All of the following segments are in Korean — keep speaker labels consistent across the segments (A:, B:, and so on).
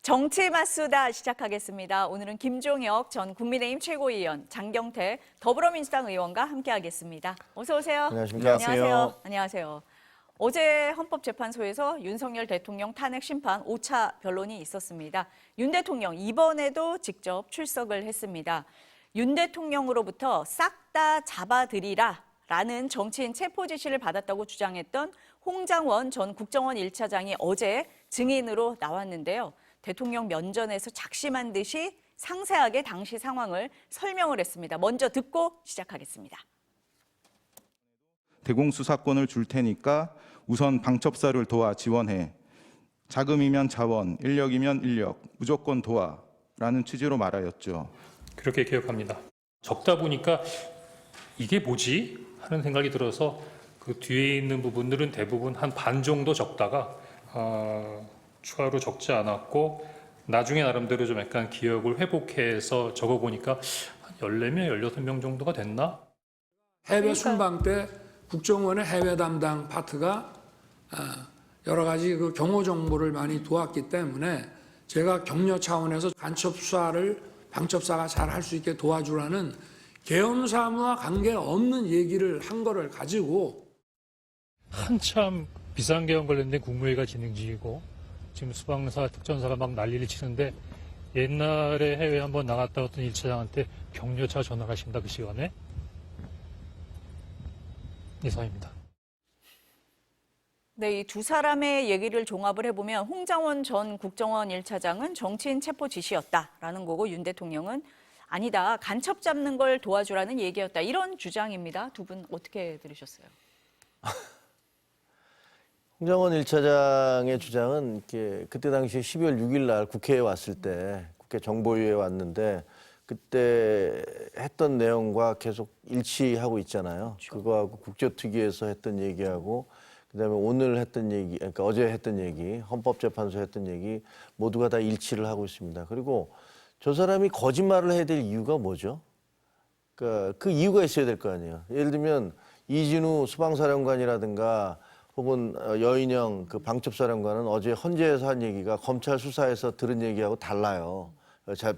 A: 정치 맞수다 시작하겠습니다. 오늘은 김종혁 전 국민의힘 최고위원, 장경태 더불어민주당 의원과 함께하겠습니다. 어서 오세요.
B: 안녕하십니까.
A: 안녕하세요. 안녕하세요. 어제 헌법재판소에서 윤석열 대통령 탄핵 심판 5차 변론이 있었습니다. 윤 대통령 이번에도 직접 출석을 했습니다. 윤 대통령으로부터 싹 다 잡아들이라 라는 정치인 체포 지시를 받았다고 주장했던 홍장원 전 국정원 1차장이 어제 증인으로 나왔는데요. 대통령 면전에서 작심한 듯이 상세하게 당시 상황을 설명을 했습니다. 먼저 듣고 시작하겠습니다.
C: 대공수사권을 줄 테니까 우선 방첩사를 도와 지원해. 자금이면 자원, 인력이면 인력, 무조건 도와라는 취지로 말하였죠.
D: 그렇게 기억합니다. 적다 보니까 이게 뭐지? 하는 생각이 들어서 그 뒤에 있는 부분들은 대부분 한 반 정도 적다가 추가로 적지 않았고 나중에 나름대로 좀 약간 기억을 회복해서 적어보니까 한 14명, 16명 정도가 됐나?
E: 해외 순방 때 국정원의 해외 담당 파트가 여러 가지 그 경호 정보를 많이 도왔기 때문에 제가 격려 차원에서 간첩 수사를 방첩사가 잘 할 수 있게 도와주라는 계엄 사무와 관계없는 얘기를 한 거를 가지고
D: 한참 비상계엄 관련된 국무회의가 진행 중이고 지금 수방사, 특전사가 막 난리를 치는데 옛날에 해외 한번 나갔다 왔던 1차장한테 격려차 전화를 하십니다. 그 시간에. 이상입니다.
A: 네, 이 두 사람의 얘기를 종합을 해보면 홍장원 전 국정원 1차장은 정치인 체포 지시였다라는 거고 윤 대통령은 아니다, 간첩 잡는 걸 도와주라는 얘기였다. 이런 주장입니다. 두 분 어떻게 들으셨어요?
B: 홍장원 1차장의 주장은 그때 당시에 12월 6일 날 국회에 왔을 때 국회 정보위에 왔는데 그때 했던 내용과 계속 일치하고 있잖아요. 그렇죠. 그거하고 국조특위에서 했던 얘기하고 그다음에 오늘 했던 얘기, 그러니까 어제 했던 얘기, 헌법재판소 했던 얘기 모두가 다 일치를 하고 있습니다. 그리고 저 사람이 거짓말을 해야 될 이유가 뭐죠? 그러니까 그 이유가 있어야 될 거 아니에요. 예를 들면 이진우 수방사령관이라든가 혹은 여인영 그 방첩사령관은 어제 헌재에서 한 얘기가 검찰 수사에서 들은 얘기하고 달라요.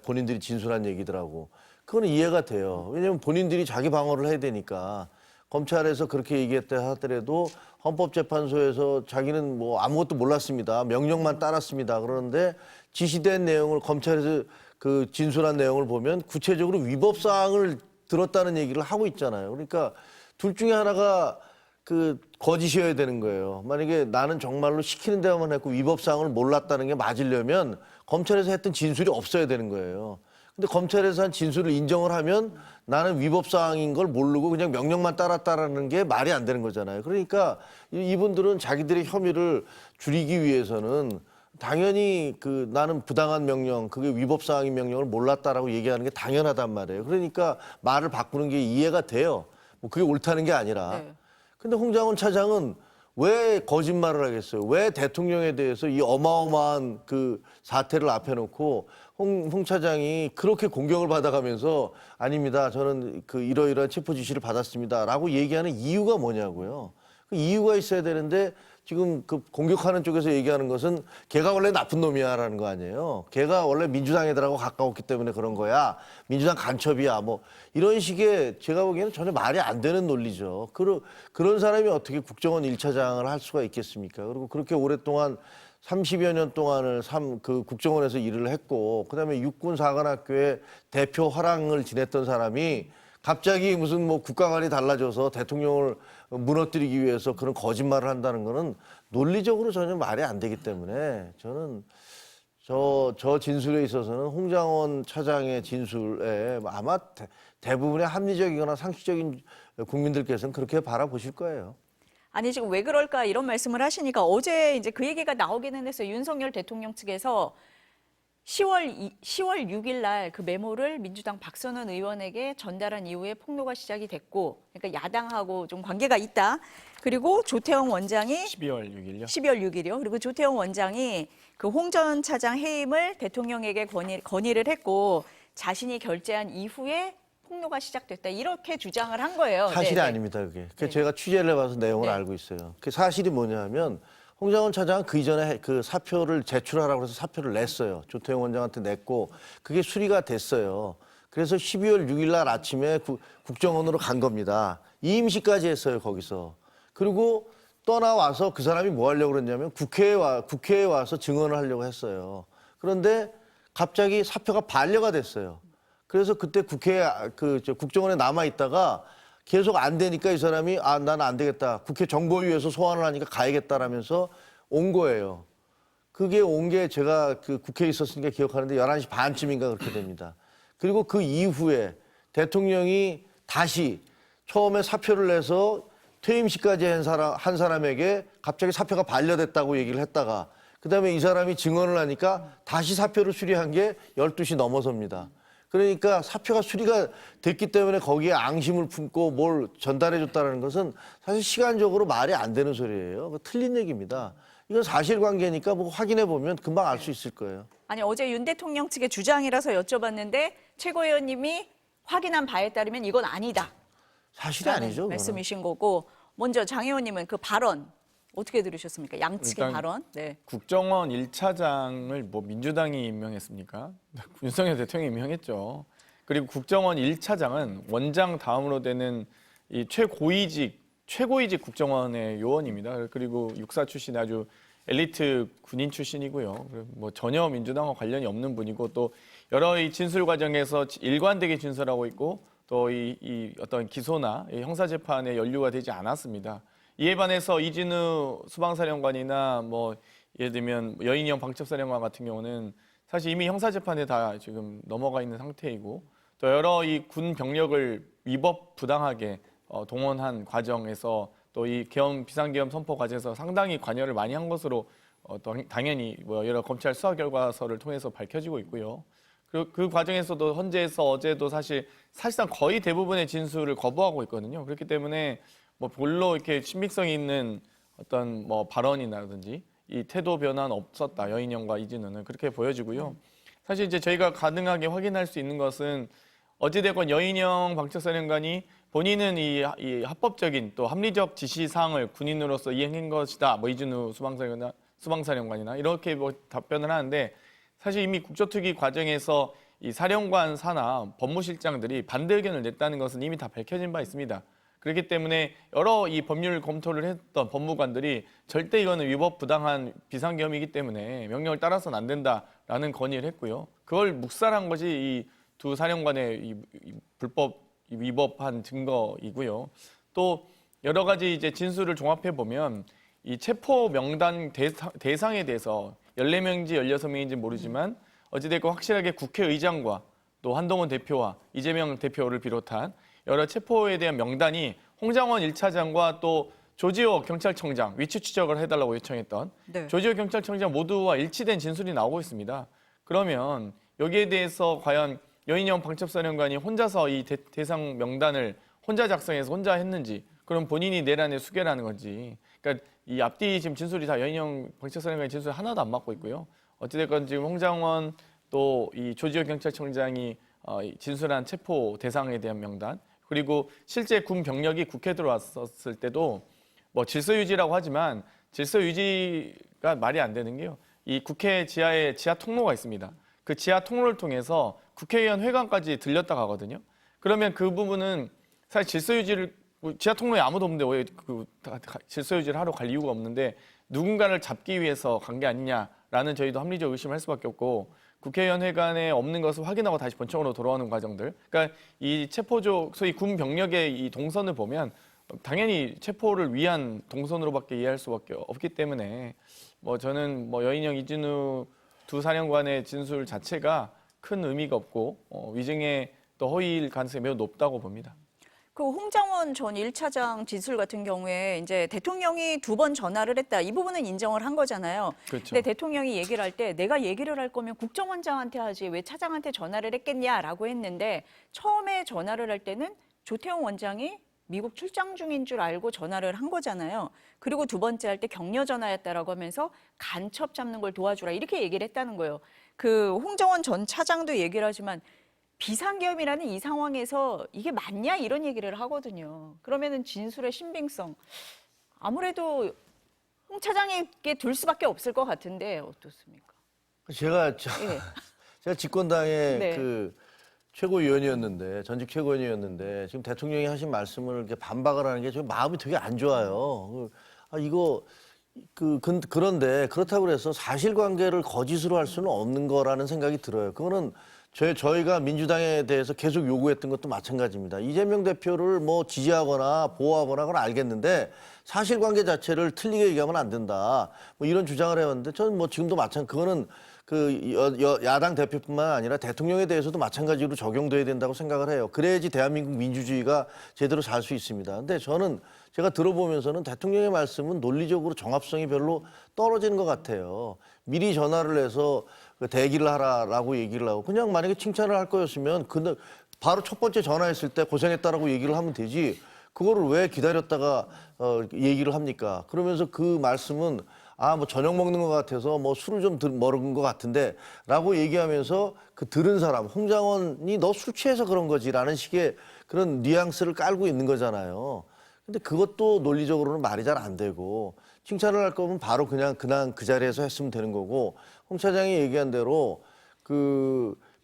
B: 본인들이 진술한 얘기더라고. 그건 이해가 돼요. 왜냐하면 본인들이 자기 방어를 해야 되니까. 검찰에서 그렇게 얘기했다 하더라도 헌법재판소에서 자기는 뭐 아무것도 몰랐습니다. 명령만 따랐습니다. 그러는데 지시된 내용을 검찰에서 그 진술한 내용을 보면 구체적으로 위법 사항을 들었다는 얘기를 하고 있잖아요. 그러니까 둘 중에 하나가 그 거짓이어야 되는 거예요. 만약에 나는 정말로 시키는 대로만 했고 위법 사항을 몰랐다는 게 맞으려면 검찰에서 했던 진술이 없어야 되는 거예요. 근데 검찰에서 한 진술을 인정을 하면 나는 위법 사항인 걸 모르고 그냥 명령만 따랐다라는 게 말이 안 되는 거잖아요. 그러니까 이분들은 자기들의 혐의를 줄이기 위해서는 당연히 그 나는 부당한 명령, 그게 위법 사항인 명령을 몰랐다라고 얘기하는 게 당연하단 말이에요. 그러니까 말을 바꾸는 게 이해가 돼요. 뭐 그게 옳다는 게 아니라.
A: 네.
B: 근데 홍장원 차장은 왜 거짓말을 하겠어요? 왜 대통령에 대해서 이 어마어마한 그 사태를 앞에 놓고 홍 차장이 그렇게 공격을 받아가면서 아닙니다. 저는 그 이러이러한 체포 지시를 받았습니다라고 얘기하는 이유가 뭐냐고요. 그 이유가 있어야 되는데 지금 그 공격하는 쪽에서 얘기하는 것은 걔가 원래 나쁜 놈이야라는 거 아니에요. 걔가 원래 민주당 애들하고 가까웠기 때문에 그런 거야. 민주당 간첩이야. 뭐 이런 식의 제가 보기에는 전혀 말이 안 되는 논리죠. 그런 사람이 어떻게 국정원 1차장을 할 수가 있겠습니까? 그리고 그렇게 오랫동안 30여 년 동안을 그 국정원에서 일을 했고 그다음에 육군사관학교의 대표 화랑을 지냈던 사람이 갑자기 무슨 뭐 국가관이 달라져서 대통령을 무너뜨리기 위해서 그런 거짓말을 한다는 거는 논리적으로 전혀 말이 안 되기 때문에 저는 저 진술에 있어서는 홍장원 차장의 진술에 아마 대부분의 합리적이거나 상식적인 국민들께서는 그렇게 바라보실 거예요.
A: 아니 지금 왜 그럴까 이런 말씀을 하시니까 어제 이제 그 얘기가 나오기는 했어요. 윤석열 대통령 측에서 10월 6일 날 그 메모를 민주당 박선원 의원에게 전달한 이후에 폭로가 시작이 됐고, 그러니까 야당하고 좀 관계가 있다. 그리고 조태영 원장이
F: 12월 6일요?
A: 12월 6일이요. 그리고 조태영 원장이 그 홍 전 차장 해임을 대통령에게 건의를 했고 자신이 결재한 이후에 폭로가 시작됐다. 이렇게 주장을 한 거예요.
B: 사실이
A: 네네.
B: 아닙니다, 그게.
A: 네.
B: 제가 취재를 해봐서 내용을
A: 네.
B: 알고 있어요. 그 사실이 뭐냐면 홍장원 차장은 그 이전에 그 사표를 제출하라고 해서 사표를 냈어요. 조태용 원장한테 냈고 그게 수리가 됐어요. 그래서 12월 6일 날 아침에 국정원으로 간 겁니다. 이임시까지 했어요, 거기서. 그리고 떠나와서 그 사람이 뭐 하려고 그랬냐면 국회에 와서 증언을 하려고 했어요. 그런데 갑자기 사표가 반려가 됐어요. 그래서 그때 국정원에 남아 있다가 계속 안 되니까 이 사람이 나는 안 되겠다. 국회 정보위에서 소환을 하니까 가야겠다라면서 온 거예요. 그게 온 게 제가 그 국회에 있었으니까 기억하는데 11시 반쯤인가 그렇게 됩니다. 그리고 그 이후에 대통령이 다시 처음에 사표를 내서 퇴임시까지 한 사람에게 갑자기 사표가 반려됐다고 얘기를 했다가 그다음에 이 사람이 증언을 하니까 다시 사표를 수리한 게 12시 넘어섭니다. 그러니까 사표가 수리가 됐기 때문에 거기에 앙심을 품고 뭘 전달해 줬다는 것은 사실 시간적으로 말이 안 되는 소리예요. 틀린 얘기입니다. 이건 사실관계니까 뭐 확인해 보면 금방 알 수 있을 거예요.
A: 아니 어제 윤 대통령 측의 주장이라서 여쭤봤는데 최고위원님이 확인한 바에 따르면 이건 아니다.
B: 사실이 아니죠. 그거는.
A: 말씀이신 거고 먼저 장 의원님은 그 발언 어떻게 들으셨습니까? 양측의
F: 일단
A: 발언. 네.
F: 국정원 1차장을 뭐 민주당이 임명했습니까? 윤석열 대통령이 임명했죠. 그리고 국정원 1차장은 원장 다음으로 되는 이 최고위직 국정원의 요원입니다. 그리고 육사 출신 아주 엘리트 군인 출신이고요. 뭐 전혀 민주당과 관련이 없는 분이고 또 여러 이 진술 과정에서 일관되게 진술하고 있고 또 이 어떤 기소나 이 형사재판에 연루가 되지 않았습니다. 이에 반해서 이진우 수방사령관이나 뭐 예를 들면 여인영 방첩사령관 같은 경우는 사실 이미 형사재판에 다 지금 넘어가 있는 상태이고 또 여러 이 군 병력을 위법 부당하게 동원한 과정에서 또 이 비상계엄 선포 과정에서 상당히 관여를 많이 한 것으로 당연히 뭐 여러 검찰 수사 결과서를 통해서 밝혀지고 있고요. 그 과정에서도 헌재에서 어제도 사실상 거의 대부분의 진술을 거부하고 있거든요. 그렇기 때문에 뭐 별로 이렇게 신빙성이 있는 어떤 뭐 발언이라든지 이 태도 변화는 없었다. 여인영과 이진우는 그렇게 보여지고요. 사실 이제 저희가 가능하게 확인할 수 있는 것은 어찌됐건 여인영 방첩사령관이 본인은 이 합법적인 또 합리적 지시 사항을 군인으로서 이행한 것이다. 뭐 이진우 수방사령관이나 이렇게 뭐 답변을 하는데 사실 이미 국조특위 과정에서 이 사령관사나 법무실장들이 반대 의견을 냈다는 것은 이미 다 밝혀진 바 있습니다. 그렇기 때문에 여러 이 법률 검토를 했던 법무관들이 절대 이거는 위법 부당한 비상계엄이기 때문에 명령을 따라서는 안 된다라는 건의를 했고요. 그걸 묵살한 것이 이 두 사령관의 이 불법 위법한 증거이고요. 또 여러 가지 이제 진술을 종합해 보면 이 체포 명단 대상에 대해서 14명인지 16명인지 모르지만 어찌됐건 확실하게 국회의장과 또 한동훈 대표와 이재명 대표를 비롯한 여러 체포에 대한 명단이 홍장원 1차장과 또 조지호 경찰청장 위치 추적을 해달라고 요청했던
A: 네.
F: 조지호 경찰청장 모두와 일치된 진술이 나오고 있습니다. 그러면 여기에 대해서 과연 여인영 방첩사령관이 혼자서 이 대상 명단을 혼자 작성해서 혼자 했는지 그럼 본인이 내란의 수괴라는 건지 그러니까 이 앞뒤 지금 진술이 다 여인영 방첩사령관의 진술 하나도 안 맞고 있고요. 어찌됐건 지금 홍장원 또 이 조지호 경찰청장이 진술한 체포 대상에 대한 명단 그리고 실제 군 병력이 국회에 들어왔었을 때도 뭐 질서 유지라고 하지만 질서 유지가 말이 안 되는 게요. 이 국회 지하에 지하 통로가 있습니다. 그 지하 통로를 통해서 국회의원 회관까지 들렸다 가거든요. 그러면 그 부분은 사실 질서 유지를 지하 통로에 아무도 없는데 왜 질서 유지를 하러 갈 이유가 없는데 누군가를 잡기 위해서 간 게 아니냐라는 저희도 합리적 의심을 할 수밖에 없고 국회의원 회관에 없는 것을 확인하고 다시 본청으로 돌아오는 과정들. 그러니까 이 체포조 소위 군 병력의 이 동선을 보면 당연히 체포를 위한 동선으로밖에 이해할 수밖에 없기 때문에 뭐 저는 뭐 여인영 이진우 두 사령관의 진술 자체가 큰 의미가 없고 위증의 또 허위일 가능성이 매우 높다고 봅니다.
A: 그 홍장원 전 1차장 진술 같은 경우에 이제 대통령이 2번 전화를 했다. 이 부분은 인정을 한 거잖아요.
F: 그렇죠.
A: 근데 대통령이 얘기를 할 때 내가 얘기를 할 거면 국정원장한테 하지 왜 차장한테 전화를 했겠냐라고 했는데 처음에 전화를 할 때는 조태용 원장이 미국 출장 중인 줄 알고 전화를 한 거잖아요. 그리고 두 번째 할 때 격려 전화였다라고 하면서 간첩 잡는 걸 도와주라 이렇게 얘기를 했다는 거예요. 그 홍정원 전 차장도 얘기를 하지만 비상계엄이라는 이 상황에서 이게 맞냐 이런 얘기를 하거든요. 그러면은 진술의 신빙성 아무래도 홍 차장님께 둘 수밖에 없을 것 같은데 어떻습니까?
B: 제가
A: 예.
B: 제가 집권당의
A: 네.
B: 그 최고위원이었는데 전직 최고위원이었는데 지금 대통령이 하신 말씀을 이렇게 반박을 하는 게 저 마음이 되게 안 좋아요. 이거 그런데 그렇다고 해서 사실관계를 거짓으로 할 수는 없는 거라는 생각이 들어요. 그거는 저희가 민주당에 대해서 계속 요구했던 것도 마찬가지입니다. 이재명 대표를 뭐 지지하거나 보호하거나 그건 알겠는데 사실관계 자체를 틀리게 얘기하면 안 된다. 뭐 이런 주장을 해왔는데 저는 뭐 지금도 그거는 야당 대표뿐만 아니라 대통령에 대해서도 마찬가지로 적용돼야 된다고 생각을 해요. 그래야지 대한민국 민주주의가 제대로 살 수 있습니다. 근데 저는 제가 들어보면서는 대통령의 말씀은 논리적으로 정합성이 별로 떨어지는 것 같아요. 미리 전화를 해서 대기를 하라라고 얘기를 하고 그냥 만약에 칭찬을 할 거였으면 바로 첫 번째 전화했을 때 고생했다라고 얘기를 하면 되지. 그거를 왜 기다렸다가 얘기를 합니까? 그러면서 그 말씀은 뭐 저녁 먹는 것 같아서 뭐 술을 좀 먹은 것 같은데 라고 얘기하면서 그 들은 사람, 홍장원이 너 술 취해서 그런 거지라는 식의 그런 뉘앙스를 깔고 있는 거잖아요. 근데 그것도 논리적으로는 말이 잘 안 되고 칭찬을 할 거면 바로 그냥 그 자리에서 했으면 되는 거고 홍 차장이 얘기한 대로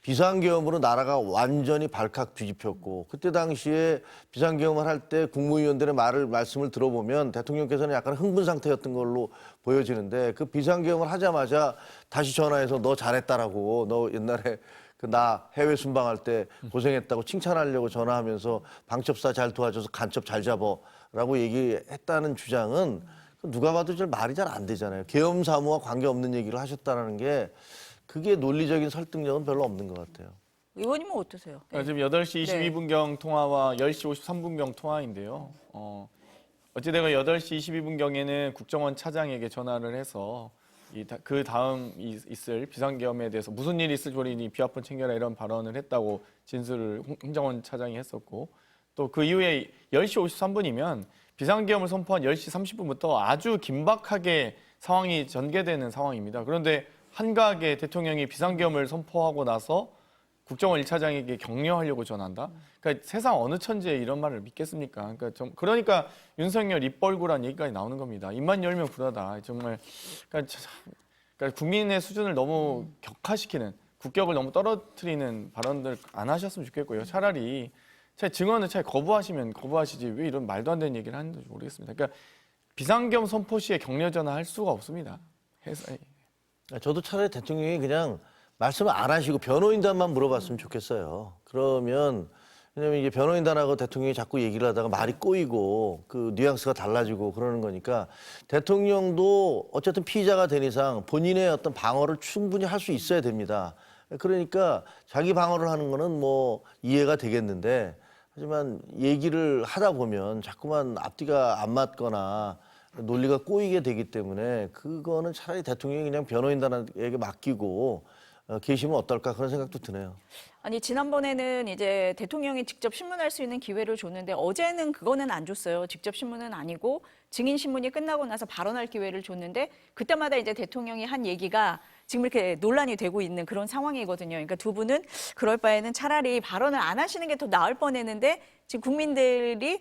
B: 비상계엄으로 나라가 완전히 발칵 뒤집혔고 그때 당시에 비상계엄을 할 때 국무위원들의 말씀을 들어보면 대통령께서는 약간 흥분 상태였던 걸로 보여지는데 그 비상계엄을 하자마자 다시 전화해서 너 잘했다라고 너 옛날에 나 해외 순방할 때 고생했다고 칭찬하려고 전화하면서 방첩사 잘 도와줘서 간첩 잘 잡아라고 얘기했다는 주장은 누가 봐도 말이 잘 안 되잖아요. 계엄 사무와 관계없는 얘기를 하셨다는 게 그게 논리적인 설득력은 별로 없는 것 같아요.
A: 의원님은 어떠세요?
F: 지금 8시 22분경 통화와 10시 53분경 통화인데요. 어찌되건 8시 22분경에는 국정원 차장에게 전화를 해서 그 다음 있을 비상계엄에 대해서 무슨 일이 있을 조리니 비화폰 챙겨라 이런 발언을 했다고 진술을 홍장원 차장이 했었고 또 그 이후에 10시 53분이면 비상계엄을 선포한 10시 30분부터 아주 긴박하게 상황이 전개되는 상황입니다. 그런데 한가하게 대통령이 비상계엄을 선포하고 나서 국정원 1차장에게 격려하려고 전한다. 그러니까 세상 어느 천지에 이런 말을 믿겠습니까? 그러니까 윤석열 입벌구란 얘기까지 나오는 겁니다. 입만 열면 구라다. 정말 그러니까 국민의 수준을 너무 격하시키는 국격을 너무 떨어뜨리는 발언들 안 하셨으면 좋겠고요. 차라리 증언을 거부하시면 거부하시지 왜 이런 말도 안 되는 얘기를 하는지 모르겠습니다. 그러니까 비상계엄 선포 시에 격려 전화할 수가 없습니다.
B: 저도 차라리 대통령이 그냥 말씀을 안 하시고 변호인단만 물어봤으면 좋겠어요. 그러면 왜냐면 이게 변호인단하고 대통령이 자꾸 얘기를 하다가 말이 꼬이고 그 뉘앙스가 달라지고 그러는 거니까 대통령도 어쨌든 피의자가 된 이상 본인의 어떤 방어를 충분히 할 수 있어야 됩니다. 그러니까 자기 방어를 하는 거는 뭐 이해가 되겠는데 하지만 얘기를 하다 보면 자꾸만 앞뒤가 안 맞거나 논리가 꼬이게 되기 때문에 그거는 차라리 대통령이 그냥 변호인단에게 맡기고 계시면 어떨까 그런 생각도 드네요.
A: 아니 지난번에는 이제 대통령이 직접 신문할 수 있는 기회를 줬는데 어제는 그거는 안 줬어요. 직접 신문은 아니고 증인 신문이 끝나고 나서 발언할 기회를 줬는데 그때마다 이제 대통령이 한 얘기가 지금 이렇게 논란이 되고 있는 그런 상황이거든요. 그러니까 두 분은 그럴 바에는 차라리 발언을 안 하시는 게 더 나을 뻔했는데 지금 국민들이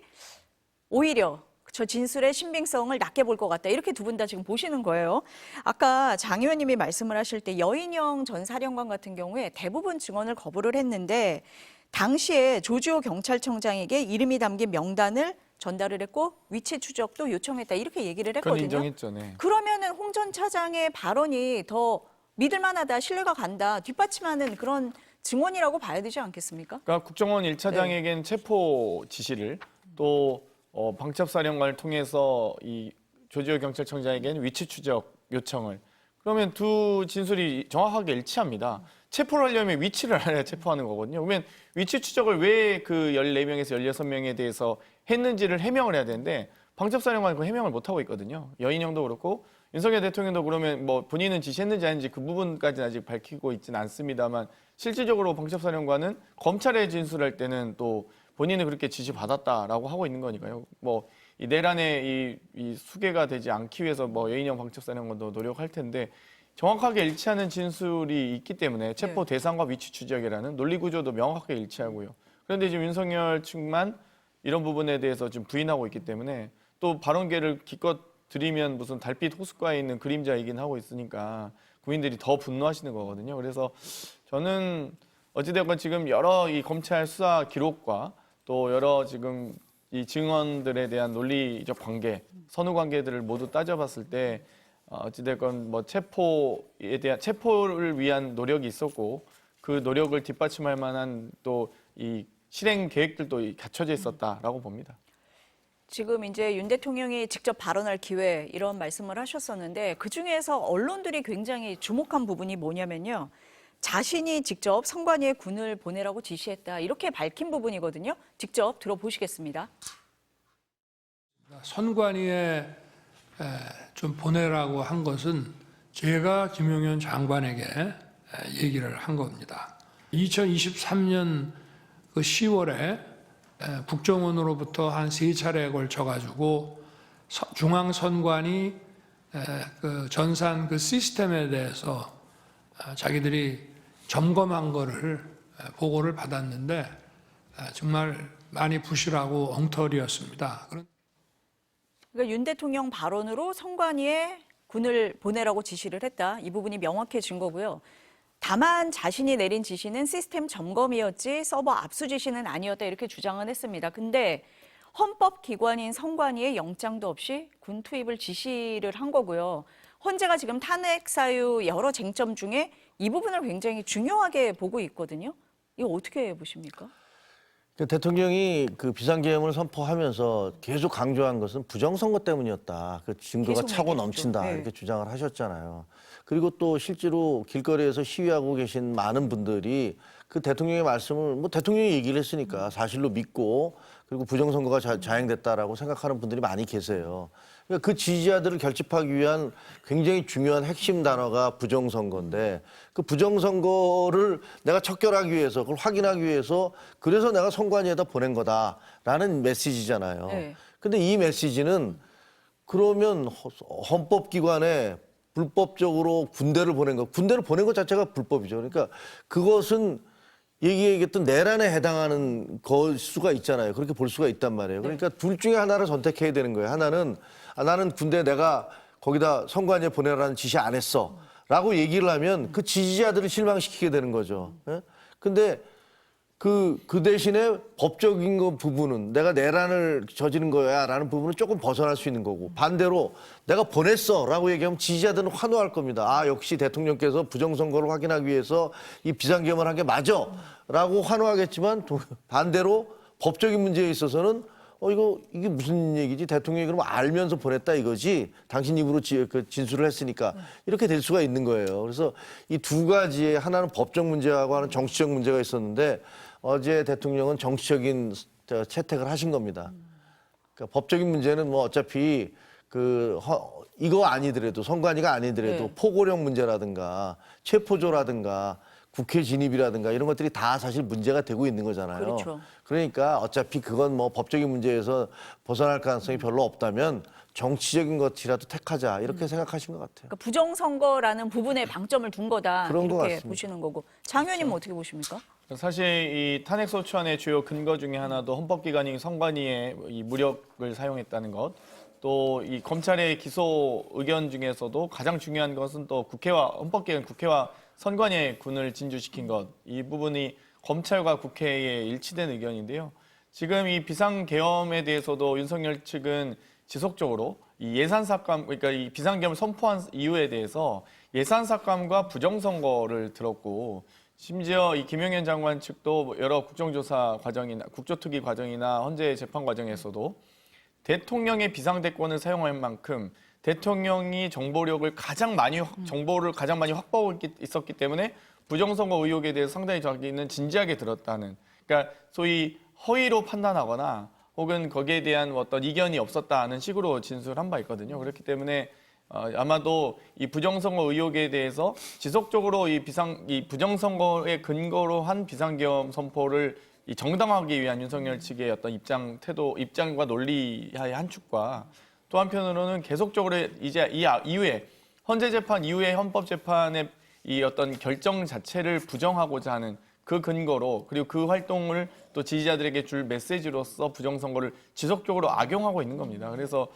A: 오히려 저 진술의 신빙성을 낮게 볼 것 같다. 이렇게 두 분 다 지금 보시는 거예요. 아까 장 의원님이 말씀을 하실 때 여인영 전 사령관 같은 경우에 대부분 증언을 거부를 했는데 당시에 조지호 경찰청장에게 이름이 담긴 명단을 전달을 했고 위치 추적도 요청했다. 이렇게 얘기를
F: 그건
A: 했거든요.
F: 인정했죠. 네.
A: 그러면은 홍 전 차장의 발언이 더 믿을만하다, 신뢰가 간다, 뒷받침하는 그런 증언이라고 봐야 되지 않겠습니까?
F: 그러니까 국정원 1차장에겐 체포 지시를 또 방첩사령관을 통해서 이 조지호 경찰청장에게는 위치 추적 요청을 그러면 두 진술이 정확하게 일치합니다. 체포를 하려면 위치를 알아야 체포하는 거거든요. 그러면 위치 추적을 왜 그 14명에서 16명에 대해서 했는지를 해명을 해야 되는데 방첩사령관은 그 해명을 못하고 있거든요. 여인영도 그렇고 윤석열 대통령도 그러면 뭐 본인은 지시했는지 아닌지 그 부분까지는 아직 밝히고 있지는 않습니다만 실질적으로 방첩사령관은 검찰에 진술할 때는 또 본인은 그렇게 지시받았다라고 하고 있는 거니까요. 뭐 이 내란에 이 수괴가 되지 않기 위해서 뭐 여인영 방첩사령관도 노력할 텐데 정확하게 일치하는 진술이 있기 때문에 체포 대상과 위치 추적이라는 논리 구조도 명확하게 일치하고요. 그런데 지금 윤석열 측만 이런 부분에 대해서 지금 부인하고 있기 때문에 또 발언계를 기껏 드리면 무슨 달빛 호숫가에 있는 그림자이긴 하고 있으니까 국민들이 더 분노하시는 거거든요. 그래서 저는 어찌됐건 지금 여러 이 검찰 수사 기록과 또 여러 지금 이 증언들에 대한 논리적 관계, 선후 관계들을 모두 따져봤을 때 어찌됐건 뭐 체포를 위한 노력이 있었고 그 노력을 뒷받침할 만한 또 이 실행 계획들도 갖춰져 있었다라고 봅니다.
A: 지금 이제 윤 대통령이 직접 발언할 기회 이런 말씀을 하셨었는데 그중에서 언론들이 굉장히 주목한 부분이 뭐냐면요. 자신이 직접 선관위에 군을 보내라고 지시했다. 이렇게 밝힌 부분이거든요. 직접 들어보시겠습니다.
E: 선관위에 좀 보내라고 한 것은 제가 김용현 장관에게 얘기를 한 겁니다. 2023년 그 10월에 국정원으로부터 한 3차례에 걸쳐가지고 중앙선관위 그 전산 그 시스템에 대해서 자기들이 점검한 거를 보고를 받았는데 정말 많이 부실하고 엉터리였습니다.
A: 그러니까 윤 대통령 발언으로 선관위에 군을 보내라고 지시를 했다. 이 부분이 명확해진 거고요. 다만 자신이 내린 지시는 시스템 점검이었지 서버 압수 지시는 아니었다 이렇게 주장은 했습니다. 근데 헌법기관인 선관위에 영장도 없이 군 투입을 지시를 한 거고요. 헌재가 지금 탄핵 사유 여러 쟁점 중에 이 부분을 굉장히 중요하게 보고 있거든요. 이거 어떻게 보십니까?
B: 대통령이 그 비상계엄을 선포하면서 계속 강조한 것은 부정선거 때문이었다. 그 증거가
A: 계속
B: 차고
A: 얘기했죠.
B: 넘친다.
A: 네.
B: 이렇게 주장을 하셨잖아요. 그리고 또 실제로 길거리에서 시위하고 계신 많은 분들이 그 대통령의 말씀을 뭐 대통령이 얘기를 했으니까 사실로 믿고 그리고 부정선거가 자행됐다라고 생각하는 분들이 많이 계세요. 그러니까 그 지지자들을 결집하기 위한 굉장히 중요한 핵심 단어가 부정선거인데 그 부정선거를 내가 척결하기 위해서 그걸 확인하기 위해서 그래서 내가 선관위에다 보낸 거다라는 메시지잖아요.
A: 네.
B: 근데 이 메시지는 그러면 헌법기관에 불법적으로 군대를 보낸 것 자체가 불법이죠. 그러니까 그것은 얘기했던 내란에 해당하는 걸 수가 있잖아요. 그렇게 볼 수가 있단 말이에요. 그러니까 둘 중에 하나를 선택해야 되는 거예요. 하나는 나는 군대 내가 거기다 선관위에 보내라는 지시 안 했어. 라고 얘기를 하면 그 지지자들을 실망시키게 되는 거죠. 예? 근데 그 대신에 법적인 부분은 내가 내란을 저지른 거야 라는 부분은 조금 벗어날 수 있는 거고 반대로 내가 보냈어 라고 얘기하면 지지자들은 환호할 겁니다. 아, 역시 대통령께서 부정선거를 확인하기 위해서 이 비상계엄을 한 게 맞아 라고 환호하겠지만 반대로 법적인 문제에 있어서는 이게 무슨 얘기지? 대통령이 그러면 알면서 보냈다 이거지? 당신 입으로 진술을 했으니까 이렇게 될 수가 있는 거예요. 그래서 이 두 가지에 하나는 법적 문제하고 하나는 정치적 문제가 있었는데 어제 대통령은 정치적인 채택을 하신 겁니다. 그러니까 법적인 문제는 뭐 어차피 이거 아니더라도 선관위가 아니더라도
A: 네.
B: 포고령 문제라든가 체포조라든가 국회 진입이라든가 이런 것들이 다 사실 문제가 되고 있는 거잖아요.
A: 그렇죠.
B: 그러니까 어차피 그건 뭐 법적인 문제에서 벗어날 가능성이 별로 없다면 정치적인 것이라도 택하자 이렇게 생각하신 것 같아요.
A: 그러니까 부정선거라는 부분에 방점을 둔 거다
B: 그런 것
A: 이렇게
B: 같습니다.
A: 보시는 거고. 장 의원님은 어떻게 보십니까?
F: 사실 이 탄핵소추안의 주요 근거 중에 하나도 헌법기관인 선관위의 이 무력을 사용했다는 것, 또 이 검찰의 기소 의견 중에서도 가장 중요한 것은 또 헌법기관 국회와 선관위의 군을 진주시킨 것, 이 부분이 검찰과 국회의 일치된 의견인데요. 지금 이 비상계엄에 대해서도 윤석열 측은 지속적으로 이 예산삭감, 그러니까 이 비상계엄을 선포한 이유에 대해서 예산삭감과 부정선거를 들었고, 심지어 이 김용현 장관 측도 여러 국정조사 과정이나 국조특위 과정이나 헌재 재판 과정에서도 대통령의 비상대권을 사용할 만큼 대통령이 정보를 가장 많이 확보하고 있었기 때문에 부정선거 의혹에 대해서 상당히 자기는 진지하게 들었다는, 그러니까 소위 허위로 판단하거나 혹은 거기에 대한 어떤 이견이 없었다는 식으로 진술한 바 있거든요. 그렇기 때문에 아마도 이 부정선거 의혹에 대해서 지속적으로 이 부정선거의 근거로 한 비상계엄 선포를 정당화하기 위한 윤석열 측의 어떤 입장과 논리의 한 축과, 또 한편으로는 계속적으로 이제 이후에 헌재 재판 이후에 헌법 재판의 이 어떤 결정 자체를 부정하고자 하는 그 근거로, 그리고 그 활동을 또 지지자들에게 줄 메시지로서 부정선거를 지속적으로 악용하고 있는 겁니다. 그래서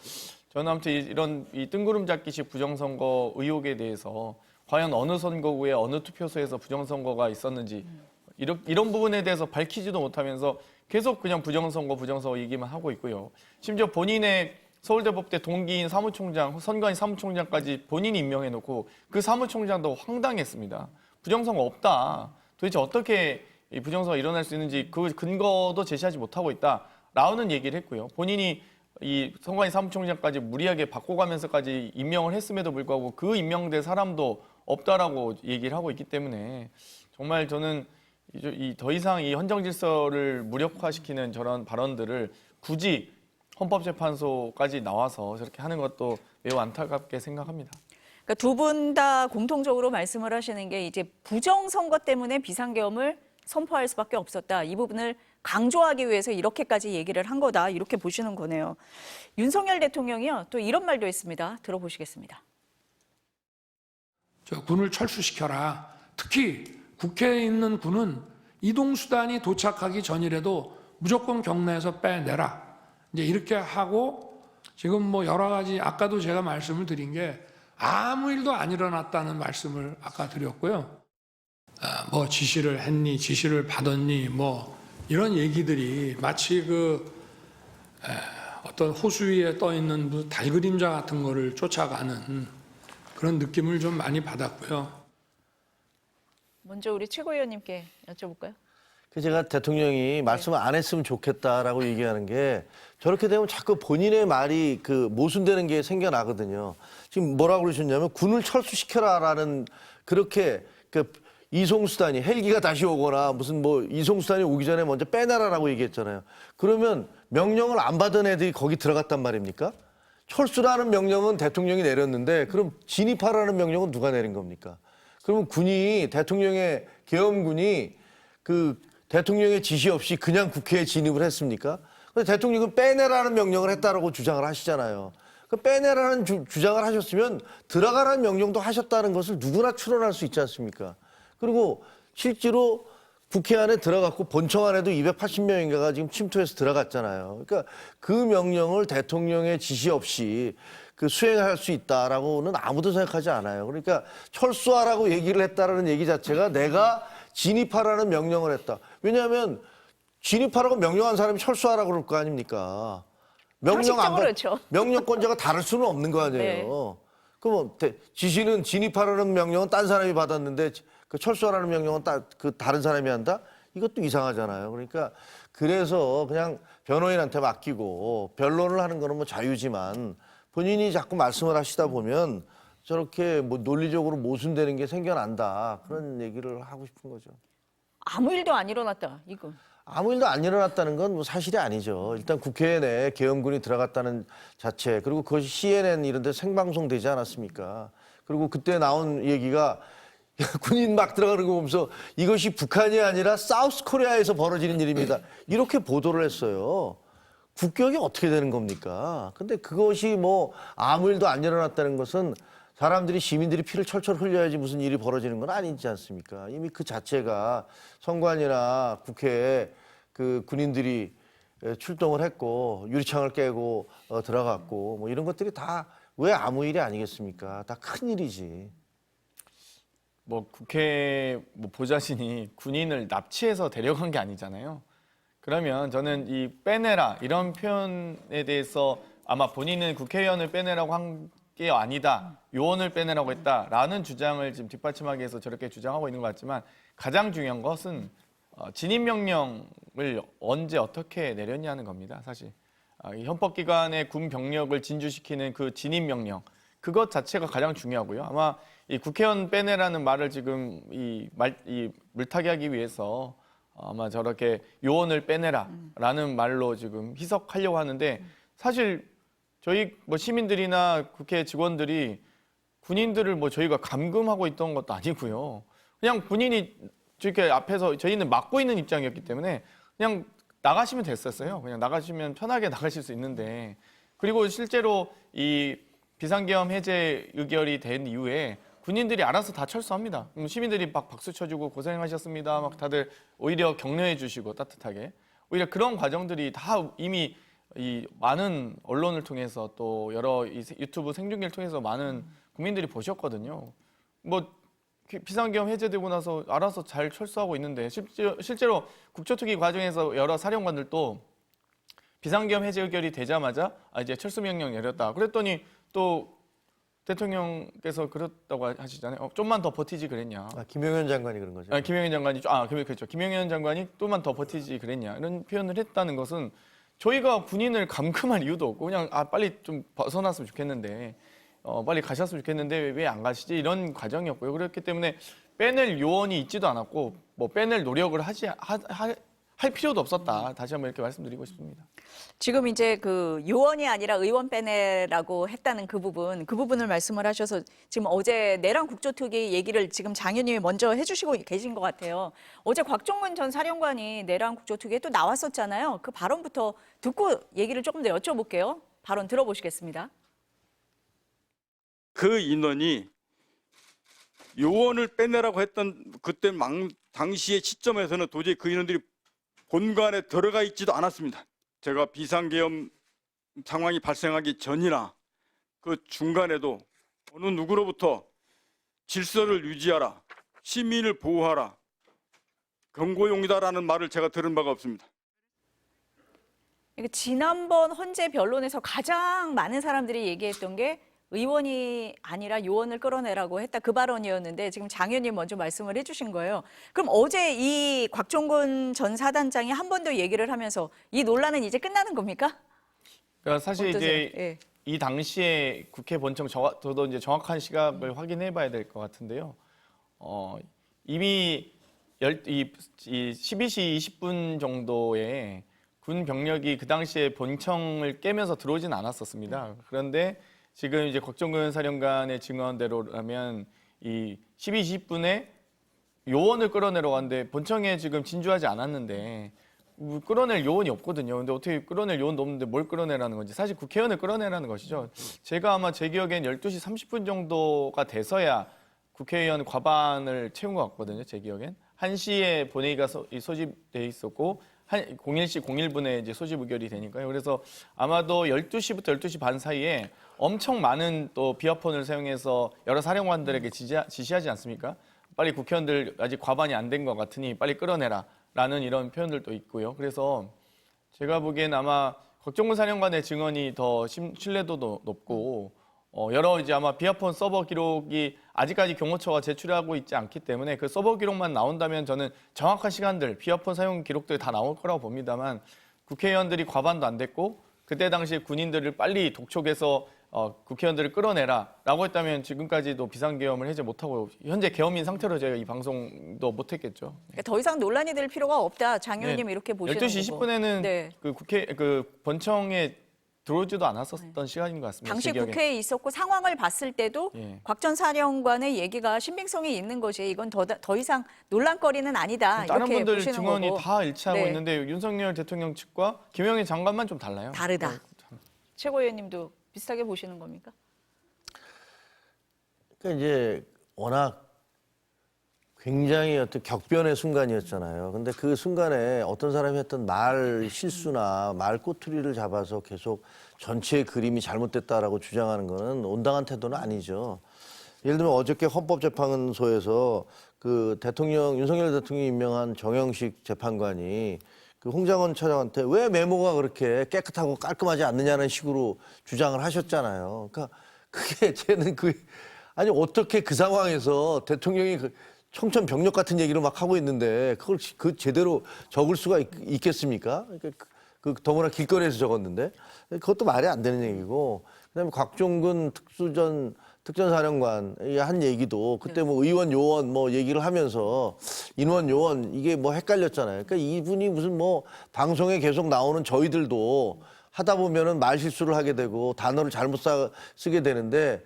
F: 저는 아무튼 이런 뜬구름 잡기식 부정선거 의혹에 대해서 과연 어느 선거구에 어느 투표소에서 부정선거가 있었는지 이런 부분에 대해서 밝히지도 못하면서 계속 그냥 부정선거 얘기만 하고 있고요. 심지어 본인의 서울대법대 동기인 사무총장, 선관위 사무총장까지 본인이 임명해놓고 그 사무총장도 황당했습니다. 부정선거 없다. 도대체 어떻게 이 부정선거가 일어날 수 있는지 그 근거도 제시하지 못하고 있다라는 얘기를 했고요. 본인이 이 선관위 사무총장까지 무리하게 바꿔가면서까지 임명을 했음에도 불구하고 그 임명된 사람도 없다라고 얘기를 하고 있기 때문에 정말 저는 더 이상 이 헌정 질서를 무력화시키는 저런 발언들을 굳이 헌법재판소까지 나와서 저렇게 하는 것도 매우 안타깝게 생각합니다.
A: 그러니까 두 분 다 공통적으로 말씀을 하시는 게 이제 부정선거 때문에 비상계엄을 선포할 수밖에 없었다. 이 부분을 강조하기 위해서 이렇게까지 얘기를 한 거다. 이렇게 보시는 거네요. 윤석열 대통령이요. 또 이런 말도 했습니다. 들어보시겠습니다.
E: 군을 철수시켜라. 특히 국회에 있는 군은 이동수단이 도착하기 전이라도 무조건 경내에서 빼내라. 이제 이렇게 하고 지금 뭐 여러 가지 아까도 제가 말씀을 드린 게 아무 일도 안 일어났다는 말씀을 아까 드렸고요. 뭐 지시를 했니, 지시를 받았니, 뭐 이런 얘기들이 마치 어떤 호수 위에 떠 있는 무슨 달그림자 같은 거를 쫓아가는 그런 느낌을 좀 많이 받았고요.
A: 먼저 우리 최고위원님께 여쭤볼까요?
B: 제가 대통령이 말씀을 안 했으면 좋겠다라고 얘기하는 게 저렇게 되면 자꾸 본인의 말이 모순되는 게 생겨나거든요. 지금 뭐라고 그러셨냐면 군을 철수시켜라라는 그렇게 이송수단이 헬기가 다시 오거나 무슨 뭐 이송수단이 오기 전에 먼저 빼내라라고 얘기했잖아요. 그러면 명령을 안 받은 애들이 거기 들어갔단 말입니까? 철수라는 명령은 대통령이 내렸는데 그럼 진입하라는 명령은 누가 내린 겁니까? 그러면 대통령의 계엄군이 대통령의 지시 없이 그냥 국회에 진입을 했습니까? 근데 대통령은 빼내라는 명령을 했다라고 주장을 하시잖아요. 빼내라는 주장을 하셨으면 들어가라는 명령도 하셨다는 것을 누구나 추론할 수 있지 않습니까? 그리고 실제로 국회 안에 들어갔고 본청 안에도 280명인가가 지금 침투해서 들어갔잖아요. 그러니까 그 명령을 대통령의 지시 없이 수행할 수 있다라고는 아무도 생각하지 않아요. 그러니까 철수하라고 얘기를 했다라는 얘기 자체가 내가 진입하라는 명령을 했다. 왜냐하면 진입하라고 명령한 사람이 철수하라고 그럴 거 아닙니까?
A: 그렇죠.
B: 명령권자가 다를 수는 없는 거 아니에요. 그럼 지시는 진입하라는 명령은 딴 사람이 받았는데 철수하라는 명령은 다른 사람이 한다? 이것도 이상하잖아요. 그러니까 그래서 그냥 변호인한테 맡기고 변론을 하는 거는 뭐 자유지만 본인이 자꾸 말씀을 하시다 보면 저렇게 뭐 논리적으로 모순되는 게 생겨난다. 그런 얘기를 하고 싶은 거죠.
A: 아무 일도 안 일어났다. 이거.
B: 아무 일도 안 일어났다는 건 뭐 사실이 아니죠. 일단 국회 내에 계엄군이 들어갔다는 자체, 그리고 그것이 CNN 이런 데 생방송되지 않았습니까? 그리고 그때 나온 얘기가 군인 막 들어가는 거 보면서 이것이 북한이 아니라 사우스 코리아에서 벌어지는 일입니다. 이렇게 보도를 했어요. 국격이 어떻게 되는 겁니까? 근데 그것이 뭐 아무 일도 안 일어났다는 것은 시민들이 피를 철철 흘려야지 무슨 일이 벌어지는 건 아니지 않습니까? 이미 그 자체가 선관위나 국회에 군인들이 출동을 했고 유리창을 깨고 들어갔고 뭐 이런 것들이 다 왜 아무 일이 아니겠습니까? 다 큰 일이지.
F: 뭐 국회 보좌진이 군인을 납치해서 데려간 게 아니잖아요. 그러면 저는 이 빼내라 이런 표현에 대해서 아마 본인은 국회의원을 빼내라고 한 게 아니다. 요원을 빼내라고 했다라는 주장을 지금 뒷받침하기 위해서 저렇게 주장하고 있는 것 같지만 가장 중요한 것은 진입명령을 언제 어떻게 내렸냐는 겁니다. 사실 이 헌법기관의 군 병력을 진주시키는 그 진입명령 그것 자체가 가장 중요하고요. 아마 이 국회의원 빼내라는 말을 지금 물타기 하기 위해서 아마 저렇게 요원을 빼내라라는 말로 지금 희석하려고 하는데 사실 저희 뭐 시민들이나 국회 직원들이 군인들을 저희가 감금하고 있던 것도 아니고요. 그냥 군인이 저렇게 앞에서 저희는 막고 있는 입장이었기 때문에 그냥 나가시면 됐었어요. 그냥 나가시면 편하게 나가실 수 있는데 그리고 실제로 이 비상계엄 해제 의결이 된 이후에 군인들이 알아서 다 철수합니다. 시민들이 막 박수 쳐주고 고생하셨습니다. 막 다들 오히려 격려해 주시고 따뜻하게 오히려 그런 과정들이 다 이미 이 많은 언론을 통해서 또 여러 이 유튜브 생중계를 통해서 많은 국민들이 보셨거든요. 뭐 비상계엄 해제되고 나서 알아서 잘 철수하고 있는데 실제로 국조특위 과정에서 여러 사령관들도 비상계엄 해제 의결이 되자마자 이제 철수 명령 내렸다. 그랬더니 또 대통령께서 그렇다고 하시잖아요. 좀만 더 버티지 그랬냐.
B: 김용현 장관이 그런 거죠.
F: 김영현 장관이 그렇죠. 김영현 장관이 좀만 더 버티지 그랬냐 이런 표현을 했다는 것은 저희가 군인을 감금할 이유도 없고 그냥 빨리 좀 벗어났으면 좋겠는데 빨리 가셨으면 좋겠는데 왜 안 가시지 이런 과정이었고요. 그렇기 때문에 빼낼 요원이 있지도 않았고 뭐 빼낼 노력을 할 필요도 없었다. 다시 한번 이렇게 말씀드리고 싶습니다.
A: 지금 이제 그 요원이 아니라 의원 빼내라고 했다는 그 부분을 말씀을 하셔서 지금 어제 내란 국조특위 얘기를 지금 장 의원님이 먼저 해주시고 계신 것 같아요. 어제 곽종근 전 사령관이 내란 국조특위에 또 나왔었잖아요. 그 발언부터 듣고 얘기를 조금 더 여쭤볼게요. 발언 들어보시겠습니다.
G: 그 인원이 요원을 빼내라고 했던 그때 당시의 시점에서는 도저히 그 인원들이 본관에 들어가 있지도 않았습니다. 제가 비상계엄 상황이 발생하기 전이나 그 중간에도 어느 누구로부터 질서를 유지하라, 시민을 보호하라, 경고용이다라는 말을 제가 들은 바가 없습니다.
A: 지난번 헌재 변론에서 가장 많은 사람들이 얘기했던 게 의원이 아니라 요원을 끌어내라고 했다 그 발언이었는데 지금 장 의원님 먼저 말씀을 해주신 거예요. 그럼 어제 이 곽종근 전 사단장이 한 번 더 얘기를 하면서 이 논란은 이제 끝나는 겁니까?
F: 그러니까 사실
A: 어떠세요?
F: 이제
A: 예.
F: 이 당시에 국회 본청 저도 이제 정확한 시각을 확인해봐야 될 것 같은데요. 이미 이 12시 20분 정도에 군 병력이 그 당시에 본청을 깨면서 들어오진 않았었습니다. 그런데 지금 이제 곽종근 사령관의 증언대로라면 이 12시 20분에 요원을 끌어내러 갔는데 본청에 지금 진주하지 않았는데 끌어낼 요원이 없거든요. 근데 어떻게 끌어낼 요원도 없는데 뭘 끌어내라는 건지 사실 국회의원을 끌어내라는 것이죠. 제가 아마 제 기억엔 12시 30분 정도가 돼서야 국회의원 과반을 채운 것 같거든요. 제 기억엔 1시에 본회의가 소집돼 있었고 01시 01분에 이제 소집 의결이 되니까요. 그래서 아마도 12시부터 12시 반 사이에 엄청 많은 또 비어폰을 사용해서 여러 사령관들에게 지시하지 않습니까? 빨리 국회의원들 아직 과반이 안 된 것 같으니 빨리 끌어내라라는 이런 표현들도 있고요. 그래서 제가 보기엔 아마 곽종근 사령관의 증언이 더 신뢰도도 높고 여러 이제 아마 비어폰 서버 기록이 아직까지 경호처가 제출하고 있지 않기 때문에 그 서버 기록만 나온다면 저는 정확한 시간들, 비어폰 사용 기록들이 다 나올 거라고 봅니다만 국회의원들이 과반도 안 됐고 그때 당시 군인들을 빨리 독촉해서 국회의원들을 끌어내라라고 했다면 지금까지도 비상계엄을 해제 못하고 현재 계엄인 상태로 제가 이 방송도 못했겠죠.
A: 그러니까 더 이상 논란이 될 필요가 없다. 장 의원님 이렇게 보시는
F: 12시
A: 거고.
F: 20분에는
A: 네.
F: 그 본청에 들어오지도 않았었던 시간인 것 같습니다.
A: 당시
F: 제 기억에.
A: 국회에 있었고 상황을 봤을 때도
F: 예.
A: 곽 전 사령관의 얘기가 신빙성이 있는 것이 이건 더 이상 논란거리는 아니다.
F: 다른
A: 이렇게
F: 분들
A: 보시는
F: 증언이
A: 거고.
F: 다 일치하고
A: 네.
F: 있는데 윤석열 대통령 측과 김영현 장관만 좀 달라요.
A: 다르다. 최고위원님도 비슷하게 보시는 겁니까?
B: 그러니까 이제 워낙 굉장히 어떤 격변의 순간이었잖아요. 근데 그 순간에 어떤 사람이 했던 말 실수나 말 꼬투리를 잡아서 계속 전체의 그림이 잘못됐다라고 주장하는 거는 온당한 태도는 아니죠. 예를 들면 어저께 헌법재판소에서 그 윤석열 대통령이 임명한 정영식 재판관이 그 홍장원 차장한테 왜 메모가 그렇게 깨끗하고 깔끔하지 않느냐는 식으로 주장을 하셨잖아요. 그러니까 그게 쟤는 아니 어떻게 그 상황에서 대통령이 청천벽력 같은 얘기를 막 하고 있는데 그걸 제대로 적을 수가 있겠습니까? 그러니까 더구나 길거리에서 적었는데 그것도 말이 안 되는 얘기고 그다음에 곽종근 특전사령관이 한 얘기도 그때 뭐 의원 요원 뭐 얘기를 하면서 인원 요원 이게 뭐 헷갈렸잖아요. 그러니까 이분이 무슨 뭐 방송에 계속 나오는 저희들도 하다 보면은 말 실수를 하게 되고 단어를 잘못 쓰게 되는데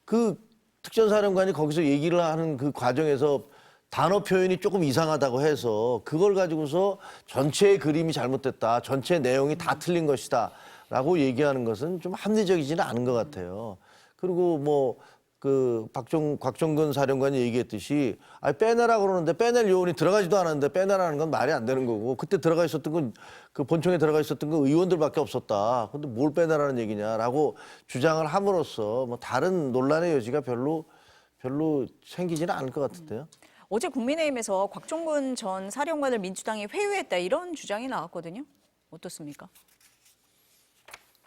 B: 그 특전사령관이 거기서 얘기를 하는 그 과정에서 단어 표현이 조금 이상하다고 해서 그걸 가지고서 전체의 그림이 잘못됐다. 전체 내용이 다 틀린 것이다. 라고 얘기하는 것은 좀 합리적이지는 않은 것 같아요. 그리고 뭐 곽종근 사령관이 얘기했듯이 빼내라 그러는데 빼낼 요원이 들어가지도 않았는데 빼내라는 건 말이 안 되는 거고 그때 들어가 있었던 건 그 본청에 들어가 있었던 건 의원들밖에 없었다. 근데 뭘 빼내라는 얘기냐라고 주장을 함으로써 뭐 다른 논란의 여지가 별로 생기지는 않을 것 같은데요.
A: 어제 국민의힘에서 곽종근 전 사령관을 민주당이 회유했다 이런 주장이 나왔거든요. 어떻습니까?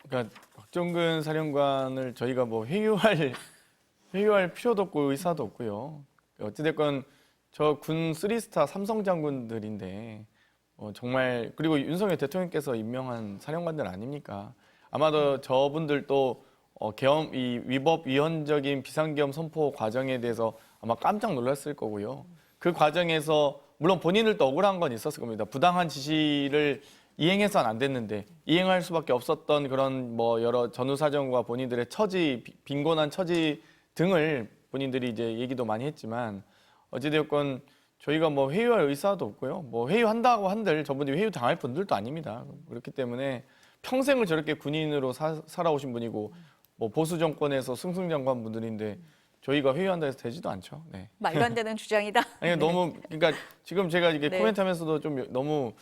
F: 그러니까 곽종근 사령관을 저희가 뭐 회유할 필요도 없고 의사도 없고요. 어찌됐건 저 군 3스타 삼성 장군들인데 정말 그리고 윤석열 대통령께서 임명한 사령관들 아닙니까? 아마도 저분들도 이 위법 위헌적인 비상계엄 선포 과정에 대해서 아마 깜짝 놀랐을 거고요. 그 과정에서 물론 본인들도 억울한 건 있었을 겁니다. 부당한 지시를 이행해서는 안 됐는데 이행할 수밖에 없었던 그런 뭐 여러 전후 사정과 본인들의 처지, 빈곤한 처지 등을 본인들이 이제 얘기도 많이 했지만 어찌되었건 저희가 뭐 회유할 의사도 없고요. 뭐 회유한다고 한들 저분들이 회유 당할 분들도 아닙니다. 그렇기 때문에 평생을 저렇게 군인으로 살아오신 분이고 뭐 보수 정권에서 승승장구한 분들인데 저희가 회유한다 해서 되지도 않죠. 네.
A: 말도 안 되는 주장이다.
F: 아니 너무 그러니까 지금 제가 이게
A: 네.
F: 코멘트하면서도 좀 너무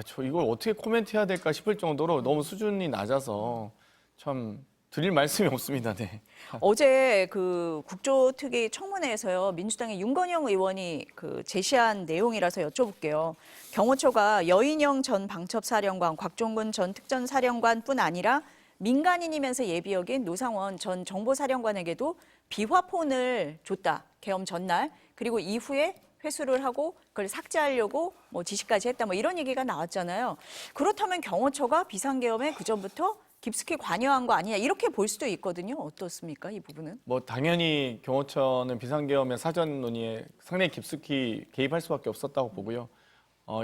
F: 저 이걸 어떻게 코멘트해야 될까 싶을 정도로 너무 수준이 낮아서 참 드릴 말씀이 없습니다. 네.
A: 어제 그 국조특위 청문회에서요 민주당의 윤건영 의원이 그 제시한 내용이라서 여쭤볼게요. 경호처가 여인영 전 방첩사령관, 곽종근 전 특전사령관뿐 아니라 민간인이면서 예비역인 노상원 전 정보사령관에게도 비화폰을 줬다. 계엄 전날 그리고 이후에 회수를 하고 그걸 삭제하려고 뭐 지시까지 했다. 뭐 이런 얘기가 나왔잖아요. 그렇다면 경호처가 비상계엄에 그 전부터 깊숙이 관여한 거 아니냐 이렇게 볼 수도 있거든요. 어떻습니까? 이 부분은?
F: 뭐 당연히 경호처는 비상계엄의 사전 논의에 상당히 깊숙이 개입할 수밖에 없었다고 보고요.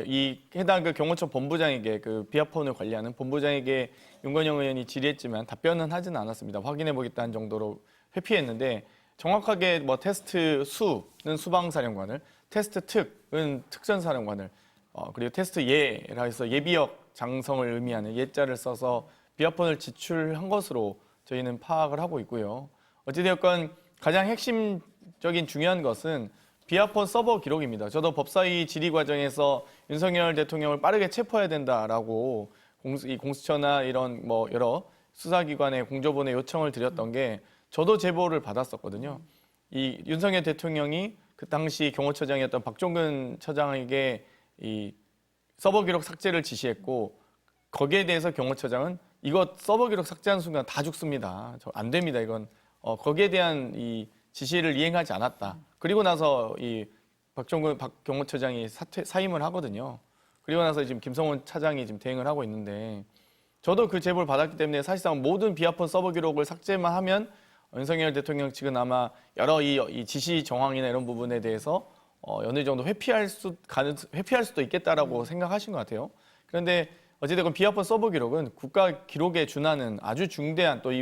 F: 이 해당 그 경호처 본부장에게 그 비화폰을 관리하는 본부장에게 윤건영 의원이 질의했지만 답변은 하지는 않았습니다. 확인해 보겠다는 정도로 회피했는데 정확하게 뭐 테스트 수는 수방사령관을, 테스트 특은 특전사령관을, 그리고 테스트 예라 해서 예비역 장성을 의미하는 예자를 써서 비화폰을 지출한 것으로 저희는 파악을 하고 있고요. 어찌되었건 가장 핵심적인 중요한 것은 비화폰 서버 기록입니다. 저도 법사위 질의 과정에서 윤석열 대통령을 빠르게 체포해야 된다라고 이 공수처나 이런 뭐 여러 수사기관에 공조본에 요청을 드렸던 게 저도 제보를 받았었거든요. 이 윤석열 대통령이 그 당시 경호처장이었던 박종근 처장에게 이 서버 기록 삭제를 지시했고 거기에 대해서 경호처장은 이거 서버 기록 삭제하는 순간 다 죽습니다. 안 됩니다. 이건 거기에 대한 이 지시를 이행하지 않았다. 그리고 나서 이 박종근 경호처장이 사임을 하거든요. 그리고 나서 지금 김성원 차장이 지금 대행을 하고 있는데 저도 그 제보를 받았기 때문에 사실상 모든 비화폰 서버 기록을 삭제만 하면 윤석열 대통령 측은 아마 여러 이 지시 정황이나 이런 부분에 대해서 어느 정도 회피할 수도 있겠다라고 생각하신 것 같아요. 그런데 어찌됐건 비화폰 서버 기록은 국가 기록에 준하는 아주 중대한 또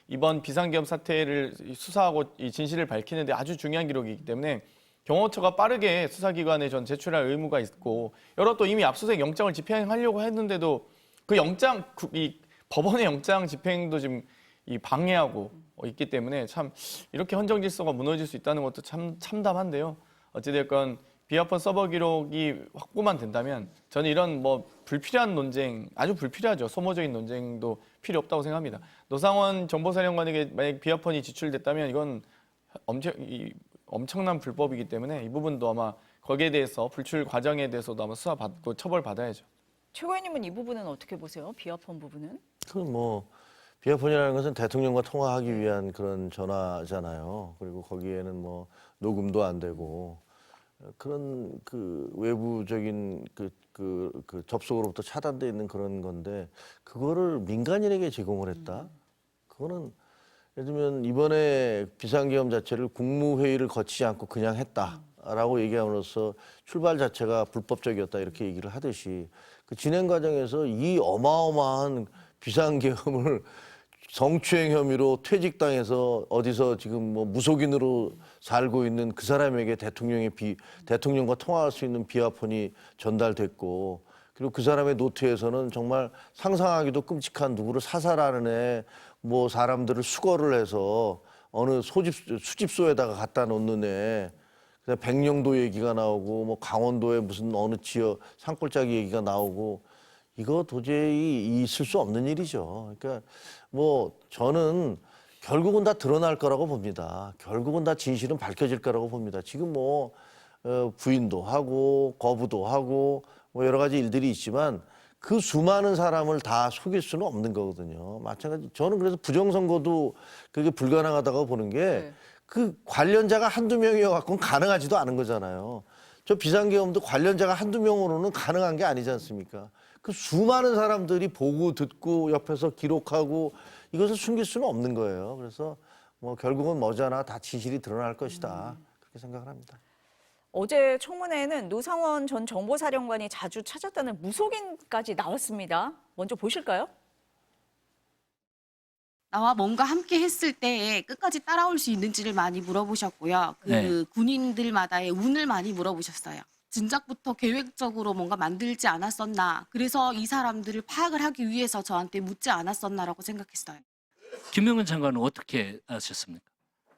F: 이번 비상계엄 사태를 수사하고 이 진실을 밝히는데 아주 중요한 기록이기 때문에 경호처가 빠르게 수사기관에 전 제출할 의무가 있고 여러 또 이미 압수수색 영장을 집행하려고 했는데도 그 이 법원의 영장 집행도 지금 이 방해하고 있기 때문에 참 이렇게 헌정 질서가 무너질 수 있다는 것도 참 참담한데요. 어찌됐건 비화폰 서버 기록이 확보만 된다면 저는 이런 뭐 불필요한 논쟁, 아주 불필요하죠. 소모적인 논쟁도 필요 없다고 생각합니다. 노상원 정보사령관에게 만약 비화폰이 지출됐다면 이건 엄청난 불법이기 때문에 이 부분도 아마 거기에 대해서 불출 과정에 대해서도 아마 수사받고 처벌받아야죠.
A: 최고위원님은 이 부분은 어떻게 보세요? 비화폰 부분은?
B: 뭐 비화폰이라는 것은 대통령과 통화하기 위한 그런 전화잖아요. 그리고 거기에는 뭐 녹음도 안 되고 그런 그 외부적인 그 접속으로부터 차단돼 있는 그런 건데 그거를 민간인에게 제공을 했다. 그거는 예를 들면 이번에 비상계엄 자체를 국무회의를 거치지 않고 그냥 했다라고 얘기함으로써 출발 자체가 불법적이었다 이렇게 얘기를 하듯이 그 진행 과정에서 이 어마어마한 비상계엄을 성추행 혐의로 퇴직당해서 어디서 지금 뭐 무속인으로 살고 있는 그 사람에게 대통령과 통화할 수 있는 비화폰이 전달됐고 그리고 그 사람의 노트에서는 정말 상상하기도 끔찍한 누구를 사살하는 애 뭐 사람들을 수거를 해서 어느 수집소에다가 갖다 놓는 애, 그다음 백령도 얘기가 나오고 뭐 강원도의 무슨 어느 지역 산골짜기 얘기가 나오고 이거 도저히 있을 수 없는 일이죠. 그러니까 뭐 저는 결국은 다 드러날 거라고 봅니다. 결국은 다 진실은 밝혀질 거라고 봅니다. 지금 뭐 부인도 하고 거부도 하고 뭐 여러 가지 일들이 있지만 그 수많은 사람을 다 속일 수는 없는 거거든요. 마찬가지 저는 그래서 부정선거도 그게 불가능하다고 보는 게 그 관련자가 한두 명이어 갖고는 가능하지도 않은 거잖아요. 저 비상계엄도 관련자가 한두 명으로는 가능한 게 아니지 않습니까? 그 수많은 사람들이 보고 듣고 옆에서 기록하고 이것을 숨길 수는 없는 거예요. 그래서 뭐 결국은 머지않아 다 진실이 드러날 것이다. 그렇게 생각을 합니다.
A: 어제 청문회에는 노상원 전 정보사령관이 자주 찾았다는 무속인까지 나왔습니다. 먼저 보실까요?
H: 나와 뭔가 함께 했을 때에 끝까지 따라올 수 있는지를 많이 물어보셨고요. 군인들마다의 운을 많이 물어보셨어요. 진작부터 계획적으로 뭔가 만들지 않았었나. 그래서 이 사람들을 파악을 하기 위해서 저한테 묻지 않았었나라고 생각했어요.
I: 김영은 장관은 어떻게 아셨습니까?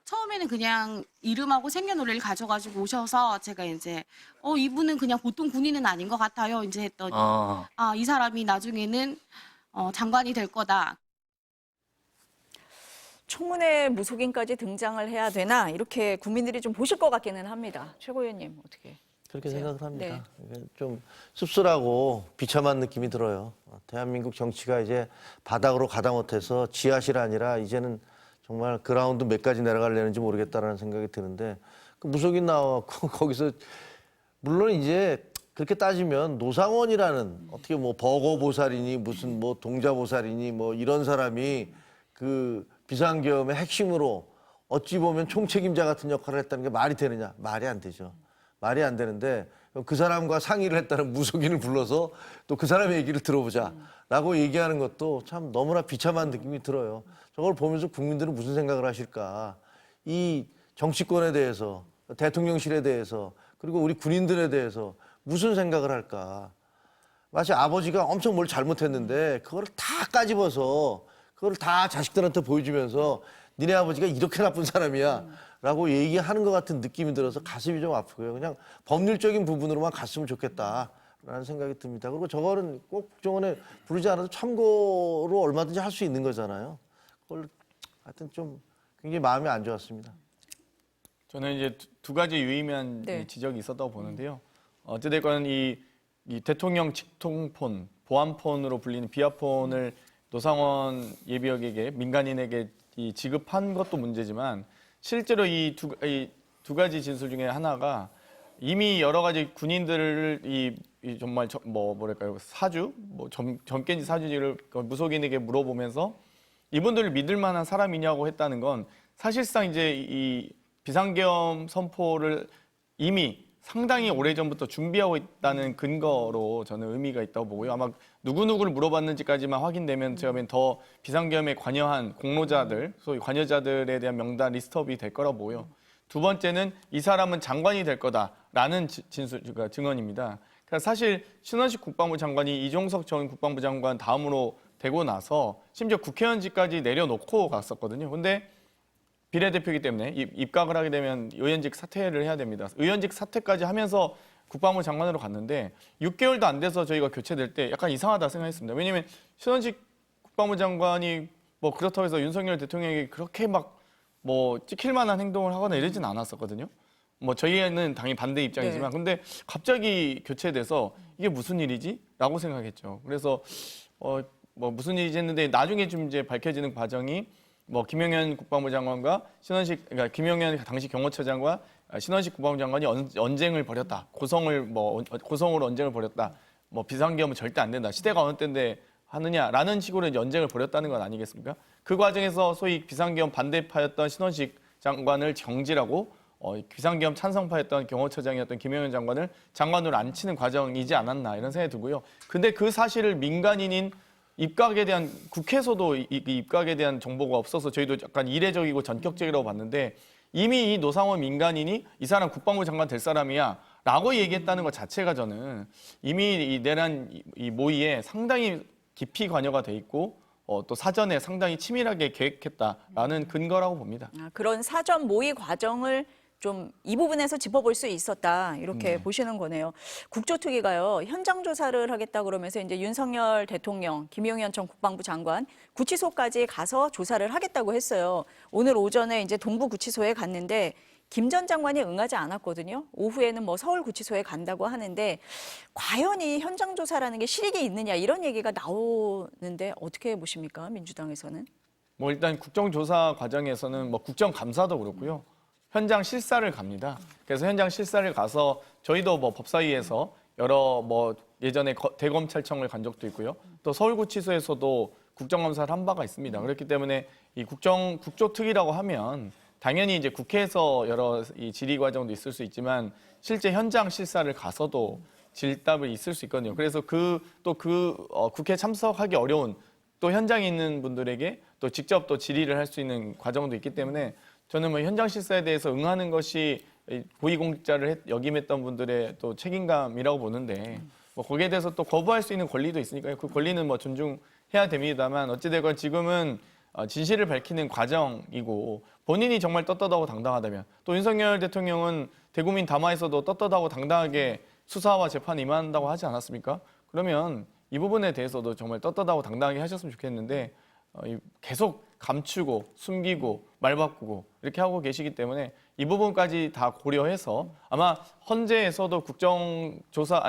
H: 처음에는 그냥 이름하고 생년월일을 가져가지고 오셔서 제가 이제 이분은 그냥 보통 군인은 아닌 것 같아요. 이제 했더니 이 사람이 나중에는 장관이 될 거다.
A: 청문회 무속인까지 등장을 해야 되나 이렇게 국민들이 좀 보실 것 같기는 합니다. 최고위원님 어떻게?
B: 그렇게
A: 보세요?
B: 생각을 합니다.
A: 네.
B: 이게 좀 씁쓸하고 비참한 느낌이 들어요. 대한민국 정치가 이제 바닥으로 가다 못해서 지하실 아니라 이제는 정말 그라운드 몇 가지 내려가려는지 모르겠다라는 생각이 드는데 그 무속인 나와갖고 거기서 물론 이제 그렇게 따지면 노상원이라는 어떻게 뭐 버거보살이니 무슨 뭐 동자보살이니 뭐 이런 사람이 그 비상계엄의 핵심으로 어찌 보면 총책임자 같은 역할을 했다는 게 말이 되느냐? 말이 안 되죠. 말이 안 되는데 그 사람과 상의를 했다는 무속인을 불러서 또 그 사람의 얘기를 들어보자라고 얘기하는 것도 참 너무나 비참한 느낌이 들어요. 저걸 보면서 국민들은 무슨 생각을 하실까? 이 정치권에 대해서, 대통령실에 대해서, 그리고 우리 군인들에 대해서 무슨 생각을 할까? 마치 아버지가 엄청 뭘 잘못했는데 그걸 다 까집어서 그걸 다 자식들한테 보여주면서 니네 아버지가 이렇게 나쁜 사람이야 라고 얘기하는 것 같은 느낌이 들어서 가슴이 좀 아프고요. 그냥 법률적인 부분으로만 갔으면 좋겠다라는 생각이 듭니다. 그리고 저거는 꼭 국정원에 부르지 않아도 참고로 얼마든지 할 수 있는 거잖아요. 그걸 하여튼 좀 굉장히 마음이 안 좋았습니다.
F: 저는 이제 두 가지 유의미한
A: 네.
F: 지적이 있었다고 보는데요. 어찌됐건 이 대통령 직통폰, 보안폰으로 불리는 비아폰을 노상원 예비역에게 민간인에게 지급한 것도 문제지만 실제로 이 두 가지 진술 중에 하나가 이미 여러 가지 군인들을 정말 뭐랄까요 사주 점괘인지 사주지를 무속인에게 물어보면서 이분들을 믿을 만한 사람이냐고 했다는 건 사실상 이제 이 비상계엄 선포를 이미 상당히 오래전부터 준비하고 있다는 근거로 저는 의미가 있다고 보고요. 아마 누구누구를 물어봤는지까지만 확인되면 제가 보기엔 더 비상계엄에 관여한 공로자들, 소위 관여자들에 대한 명단 리스트업이 될 거라고 보고요. 두 번째는 이 사람은 장관이 될 거다라는 그러니까 증언입니다. 그러니까 사실 신원식 국방부 장관이 이종석 전 국방부 장관 다음으로 되고 나서 심지어 국회의원직까지 내려놓고 갔었거든요. 근데 비례대표이기 때문에 입각을 하게 되면 의원직 사퇴를 해야 됩니다. 의원직 사퇴까지 하면서 국방부 장관으로 갔는데 6개월도 안 돼서 저희가 교체될 때 약간 이상하다 생각했습니다. 왜냐하면 신원식 국방부 장관이 뭐 그렇다고 해서 윤석열 대통령에게 그렇게 막 뭐 찍힐 만한 행동을 하거나 이러진 않았었거든요. 뭐 저희는 당연히 반대 입장이지만 근데 갑자기 교체돼서 이게 무슨 일이지? 라고 생각했죠. 그래서 뭐 무슨 일이지 했는데 나중에 좀 이제 밝혀지는 과정이 뭐 김영현 국방부 장관과 그러니까 김영현 당시 경호처장과 신원식 국방부 장관이 언쟁을 벌였다. 고성으로 언쟁을 벌였다. 뭐 비상계엄은 절대 안 된다. 시대가 어느 때인데 하느냐라는 식으로 언쟁을 벌였다는 건 아니겠습니까? 그 과정에서 소위 비상계엄 반대파였던 신원식 장관을 경질하고 비상계엄 찬성파였던 경호처장이었던 김영현 장관을 장관으로 앉히는 과정이지 않았나 이런 생각이 들고요. 근데 그 사실을 민간인인 입각에 대한 국회에서도 입각에 대한 정보가 없어서 저희도 약간 이례적이고 전격적이라고 봤는데 이미 이 노상원 민간인이 이 사람 국방부 장관 될 사람이야 라고 얘기했다는 것 자체가 저는 이미 이 내란 이 모의에 상당히 깊이 관여가 돼 있고 또 사전에 상당히 치밀하게 계획했다라는 근거라고 봅니다.
A: 그런 사전 모의 과정을 좀 이 부분에서 짚어볼 수 있었다 이렇게 보시는 거네요. 국조특위가요 현장 조사를 하겠다 그러면서 이제 윤석열 대통령, 김용현 전 국방부 장관 구치소까지 가서 조사를 하겠다고 했어요. 오늘 오전에 이제 동부구치소에 갔는데 김 전 장관이 응하지 않았거든요. 오후에는 뭐 서울구치소에 간다고 하는데 과연 이 현장 조사라는 게 실익이 있느냐 이런 얘기가 나오는데 어떻게 보십니까? 민주당에서는?
F: 뭐 일단 국정조사 과정에서는 뭐 국정감사도 그렇고요. 현장 실사를 갑니다. 그래서 현장 실사를 가서 저희도 뭐 법사위에서 여러 뭐 예전에 대검찰청을 간 적도 있고요. 또 서울구치소에서도 국정감사를 한 바가 있습니다. 그렇기 때문에 이 국조특위라고 하면 당연히 이제 국회에서 여러 이 질의 과정도 있을 수 있지만 실제 현장 실사를 가서도 질답을 있을 수 있거든요. 그래서 국회 참석하기 어려운 또 현장에 있는 분들에게 또 직접 또 질의를 할 수 있는 과정도 있기 때문에 저는 뭐 현장 실사에 대해서 응하는 것이 고위공직자를 역임했던 분들의 또 책임감이라고 보는데 뭐 거기에 대해서 또 거부할 수 있는 권리도 있으니까요. 그 권리는 뭐 존중해야 됩니다만 어찌되건 지금은 진실을 밝히는 과정이고 본인이 정말 떳떳하고 당당하다면 또 윤석열 대통령은 대국민 담화에서도 떳떳하고 당당하게 수사와 재판에 임한다고 하지 않았습니까? 그러면 이 부분에 대해서도 정말 떳떳하고 당당하게 하셨으면 좋겠는데 계속 감추고 숨기고 말 바꾸고 이렇게 하고 계시기 때문에 이 부분까지 다 고려해서 아마 헌재에서도 국정조사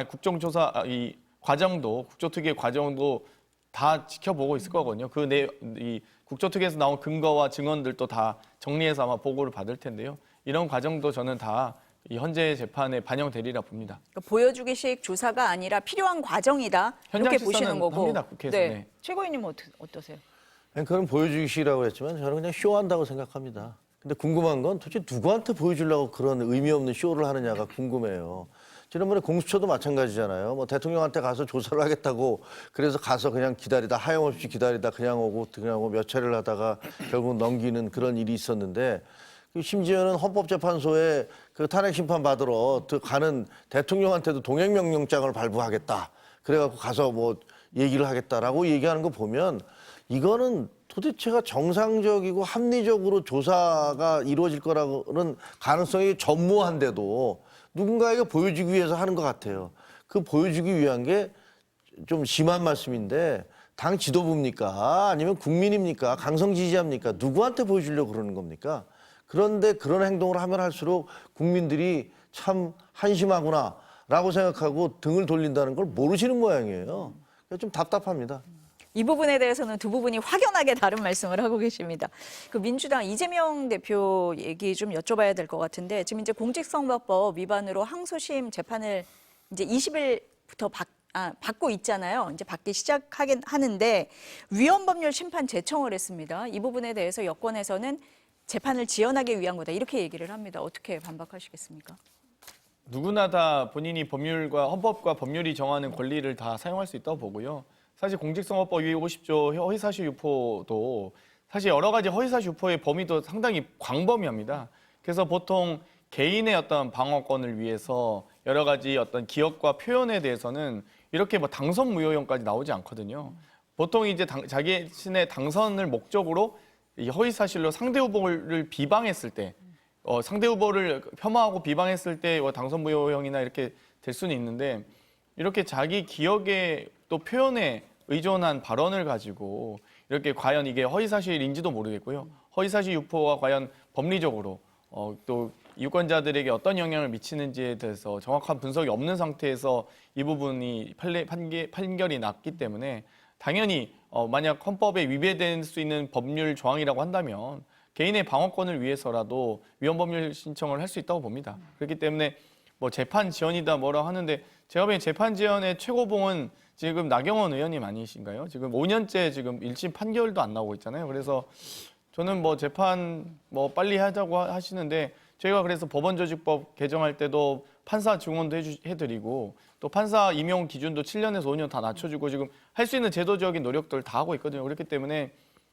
F: 이 과정도 국조특위의 과정도 다 지켜보고 있을 거거든요. 이 국조특위에서 나온 근거와 증언들도 다 정리해서 아마 보고를 받을 텐데요. 이런 과정도 저는 다 이 헌재 재판에 반영되리라 봅니다.
A: 그러니까 보여주기식 조사가 아니라 필요한 과정이다 이렇게
F: 현장
A: 보시는
F: 실사는
A: 거고.
F: 합니다, 국회에서.
A: 네.
F: 네.
A: 최고위님 어떠세요?
B: 아니, 그건 보여주기식이라고 했지만 저는 그냥 쇼한다고 생각합니다. 근데 궁금한 건 도대체 누구한테 보여주려고 그런 의미 없는 쇼를 하느냐가 궁금해요. 지난번에 공수처도 마찬가지잖아요. 뭐 대통령한테 가서 조사를 하겠다고 그래서 가서 그냥 기다리다 하염없이 기다리다 그냥 오고 몇 차례를 하다가 결국 넘기는 그런 일이 있었는데 심지어는 헌법재판소에 그 탄핵 심판 받으러 가는 대통령한테도 동행명령장을 발부하겠다. 그래갖고 가서 뭐 얘기를 하겠다라고 얘기하는 거 보면 이거는 도대체가 정상적이고 합리적으로 조사가 이루어질 거라고는 가능성이 전무한데도 누군가에게 보여주기 위해서 하는 것 같아요. 그 보여주기 위한 게 좀 심한 말씀인데 당 지도부입니까? 아니면 국민입니까? 강성 지지자입니까? 누구한테 보여주려고 그러는 겁니까? 그런데 그런 행동을 하면 할수록 국민들이 참 한심하구나라고 생각하고 등을 돌린다는 걸 모르시는 모양이에요. 좀 답답합니다.
A: 이 부분에 대해서는 두 부분이 확연하게 다른 말씀을 하고 계십니다. 그 민주당 이재명 대표 얘기 좀 여쭤봐야 될 것 같은데 지금 이제 공직선거법 위반으로 항소심 재판을 이제 20일부터 받고 있잖아요. 이제 받기 시작하긴 하는데 위헌법률 심판 제청을 했습니다. 이 부분에 대해서 여권에서는 재판을 지연하기 위한 거다 이렇게 얘기를 합니다. 어떻게 반박하시겠습니까?
F: 누구나 다 본인이 헌법과 법률이 정하는 권리를 다 사용할 수 있다고 보고요. 사실 공직선거법 250조 허위사실 유포도 사실 여러 가지 허위사실 유포의 범위도 상당히 광범위합니다. 그래서 보통 개인의 어떤 방어권을 위해서 여러 가지 어떤 기억과 표현에 대해서는 이렇게 뭐 당선 무효형까지 나오지 않거든요. 보통 이제 자신의 당선을 목적으로 이 허위사실로 상대 후보를 비방했을 때, 상대 후보를 폄하하고 비방했을 때 당선 무효형이나 이렇게 될 수는 있는데 이렇게 자기 기억에 또 표현에 의존한 발언을 가지고 이렇게 과연 이게 허위사실인지도 모르겠고요. 허위사실 유포가 과연 법리적으로 또 유권자들에게 어떤 영향을 미치는지에 대해서 정확한 분석이 없는 상태에서 이 부분이 판결이 났기 때문에 당연히 만약 헌법에 위배될 수 있는 법률 조항이라고 한다면 개인의 방어권을 위해서라도 위헌법률 신청을 할 수 있다고 봅니다. 그렇기 때문에 뭐 재판 지연이다 뭐라 하는데 제가 보기엔 재판 지연의 최고봉은 지금 나경원 의원님 아니신가요? 지금 5년째 지금 1심 판결도 안 나오고 있잖아요. 그래서 저는 뭐 재판 뭐 빨리 하자고 하시는데 저희가 그래서 법원조직법 개정할 때도 판사 증언도 해드리고 또 판사 임용 기준도 7년에서 5년 다 낮춰주고 지금 할 수 있는 제도적인 노력들을 다 하고 있거든요. 그렇기 때문에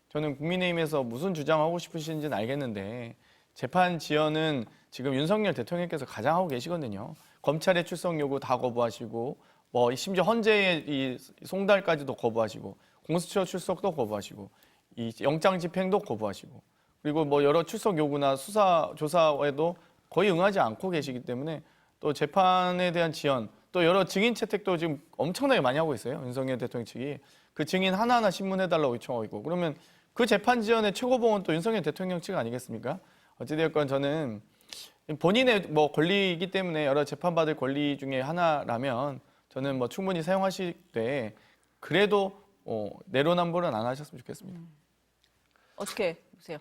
F: 저는 국민의힘에서 무슨 주장하고 싶으신지는 알겠는데 재판 지연은 지금 윤석열 대통령께서 가장 하고 계시거든요. 검찰의 출석 요구 다 거부하시고 뭐 심지어 헌재의 이 송달까지도 거부하시고 공수처 출석도 거부하시고 이 영장 집행도 거부하시고 그리고 뭐 여러 출석 요구나 수사 조사에도 거의 응하지 않고 계시기 때문에 또 재판에 대한 지연 또 여러 증인 채택도 지금 엄청나게 많이 하고 있어요. 윤석열 대통령 측이 그 증인 하나하나 신문해달라고 요청하고 있고 그러면 그 재판 지연의 최고봉은 또 윤석열 대통령 측 아니겠습니까? 어찌되었건 저는 본인의 뭐 권리이기 때문에 여러 재판받을 권리 중에 하나라면 저는 뭐 충분히 사용하실 때 그래도 내로남불은 안 하셨으면 좋겠습니다.
A: 어떻게 보세요?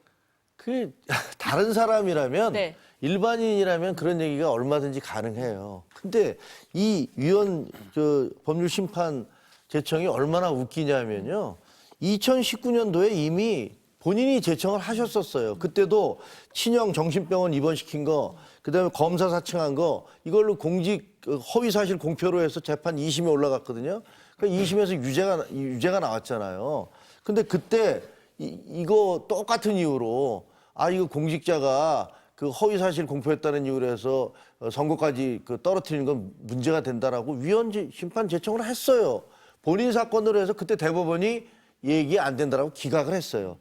B: 그 다른 사람이라면
A: 네.
B: 일반인이라면 그런 얘기가 얼마든지 가능해요. 근데 이 법률심판 제청이 얼마나 웃기냐면요. 2019년도에 이미 본인이 제청을 하셨었어요. 그때도 친형 정신병원 입원시킨 거, 그다음에 검사 사칭한 거 이걸로 공직 허위사실 공표로 해서 재판 2심에 올라갔거든요. 그러니까 2심에서 유죄가 나왔잖아요. 근데 그때 이거 똑같은 이유로 이거 공직자가 그 허위사실 공표했다는 이유로 해서 선고까지 떨어뜨리는 건 문제가 된다라고 위헌 심판 제청을 했어요. 본인 사건으로 해서 그때 대법원이 얘기 안 된다라고 기각을 했어요.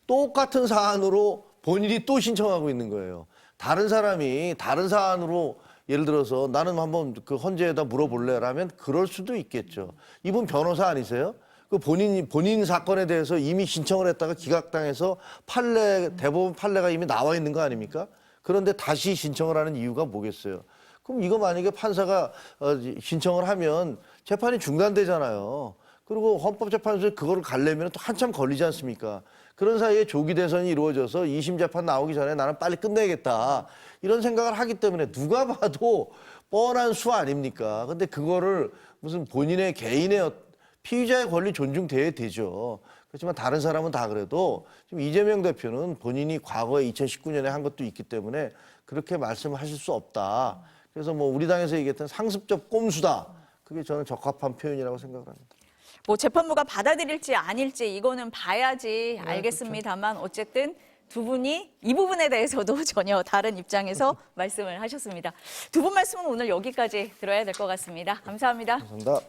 B: 똑같은 사안으로 본인이 또 신청하고 있는 거예요. 다른 사람이 다른 사안으로 예를 들어서 나는 한번 그 헌재에다 물어볼래라면 그럴 수도 있겠죠. 이분 변호사 아니세요? 그 본인 사건에 대해서 이미 신청을 했다가 기각당해서 대법원 판례가 이미 나와 있는 거 아닙니까? 그런데 다시 신청을 하는 이유가 뭐겠어요? 그럼 이거 만약에 판사가 신청을 하면 재판이 중단되잖아요. 그리고 헌법재판소에 그거를 가려면 또 한참 걸리지 않습니까? 그런 사이에 조기 대선이 이루어져서 2심 재판 나오기 전에 나는 빨리 끝내야겠다. 이런 생각을 하기 때문에 누가 봐도 뻔한 수 아닙니까? 근데 그거를 무슨 본인의 개인의 피의자의 권리 존중돼야 되죠. 그렇지만 다른 사람은 다 그래도 지금 이재명 대표는 본인이 과거에 2019년에 한 것도 있기 때문에 그렇게 말씀하실 수 없다. 그래서 뭐 우리 당에서 얘기했던 상습적 꼼수다. 그게 저는 적합한 표현이라고 생각을 합니다.
A: 뭐 재판부가 받아들일지 아닐지 이거는 봐야지 알겠습니다만 어쨌든 두 분이 이 부분에 대해서도 전혀 다른 입장에서 말씀을 하셨습니다. 두 분 말씀은 오늘 여기까지 들어야 될 것 같습니다. 감사합니다.
B: 감사합니다.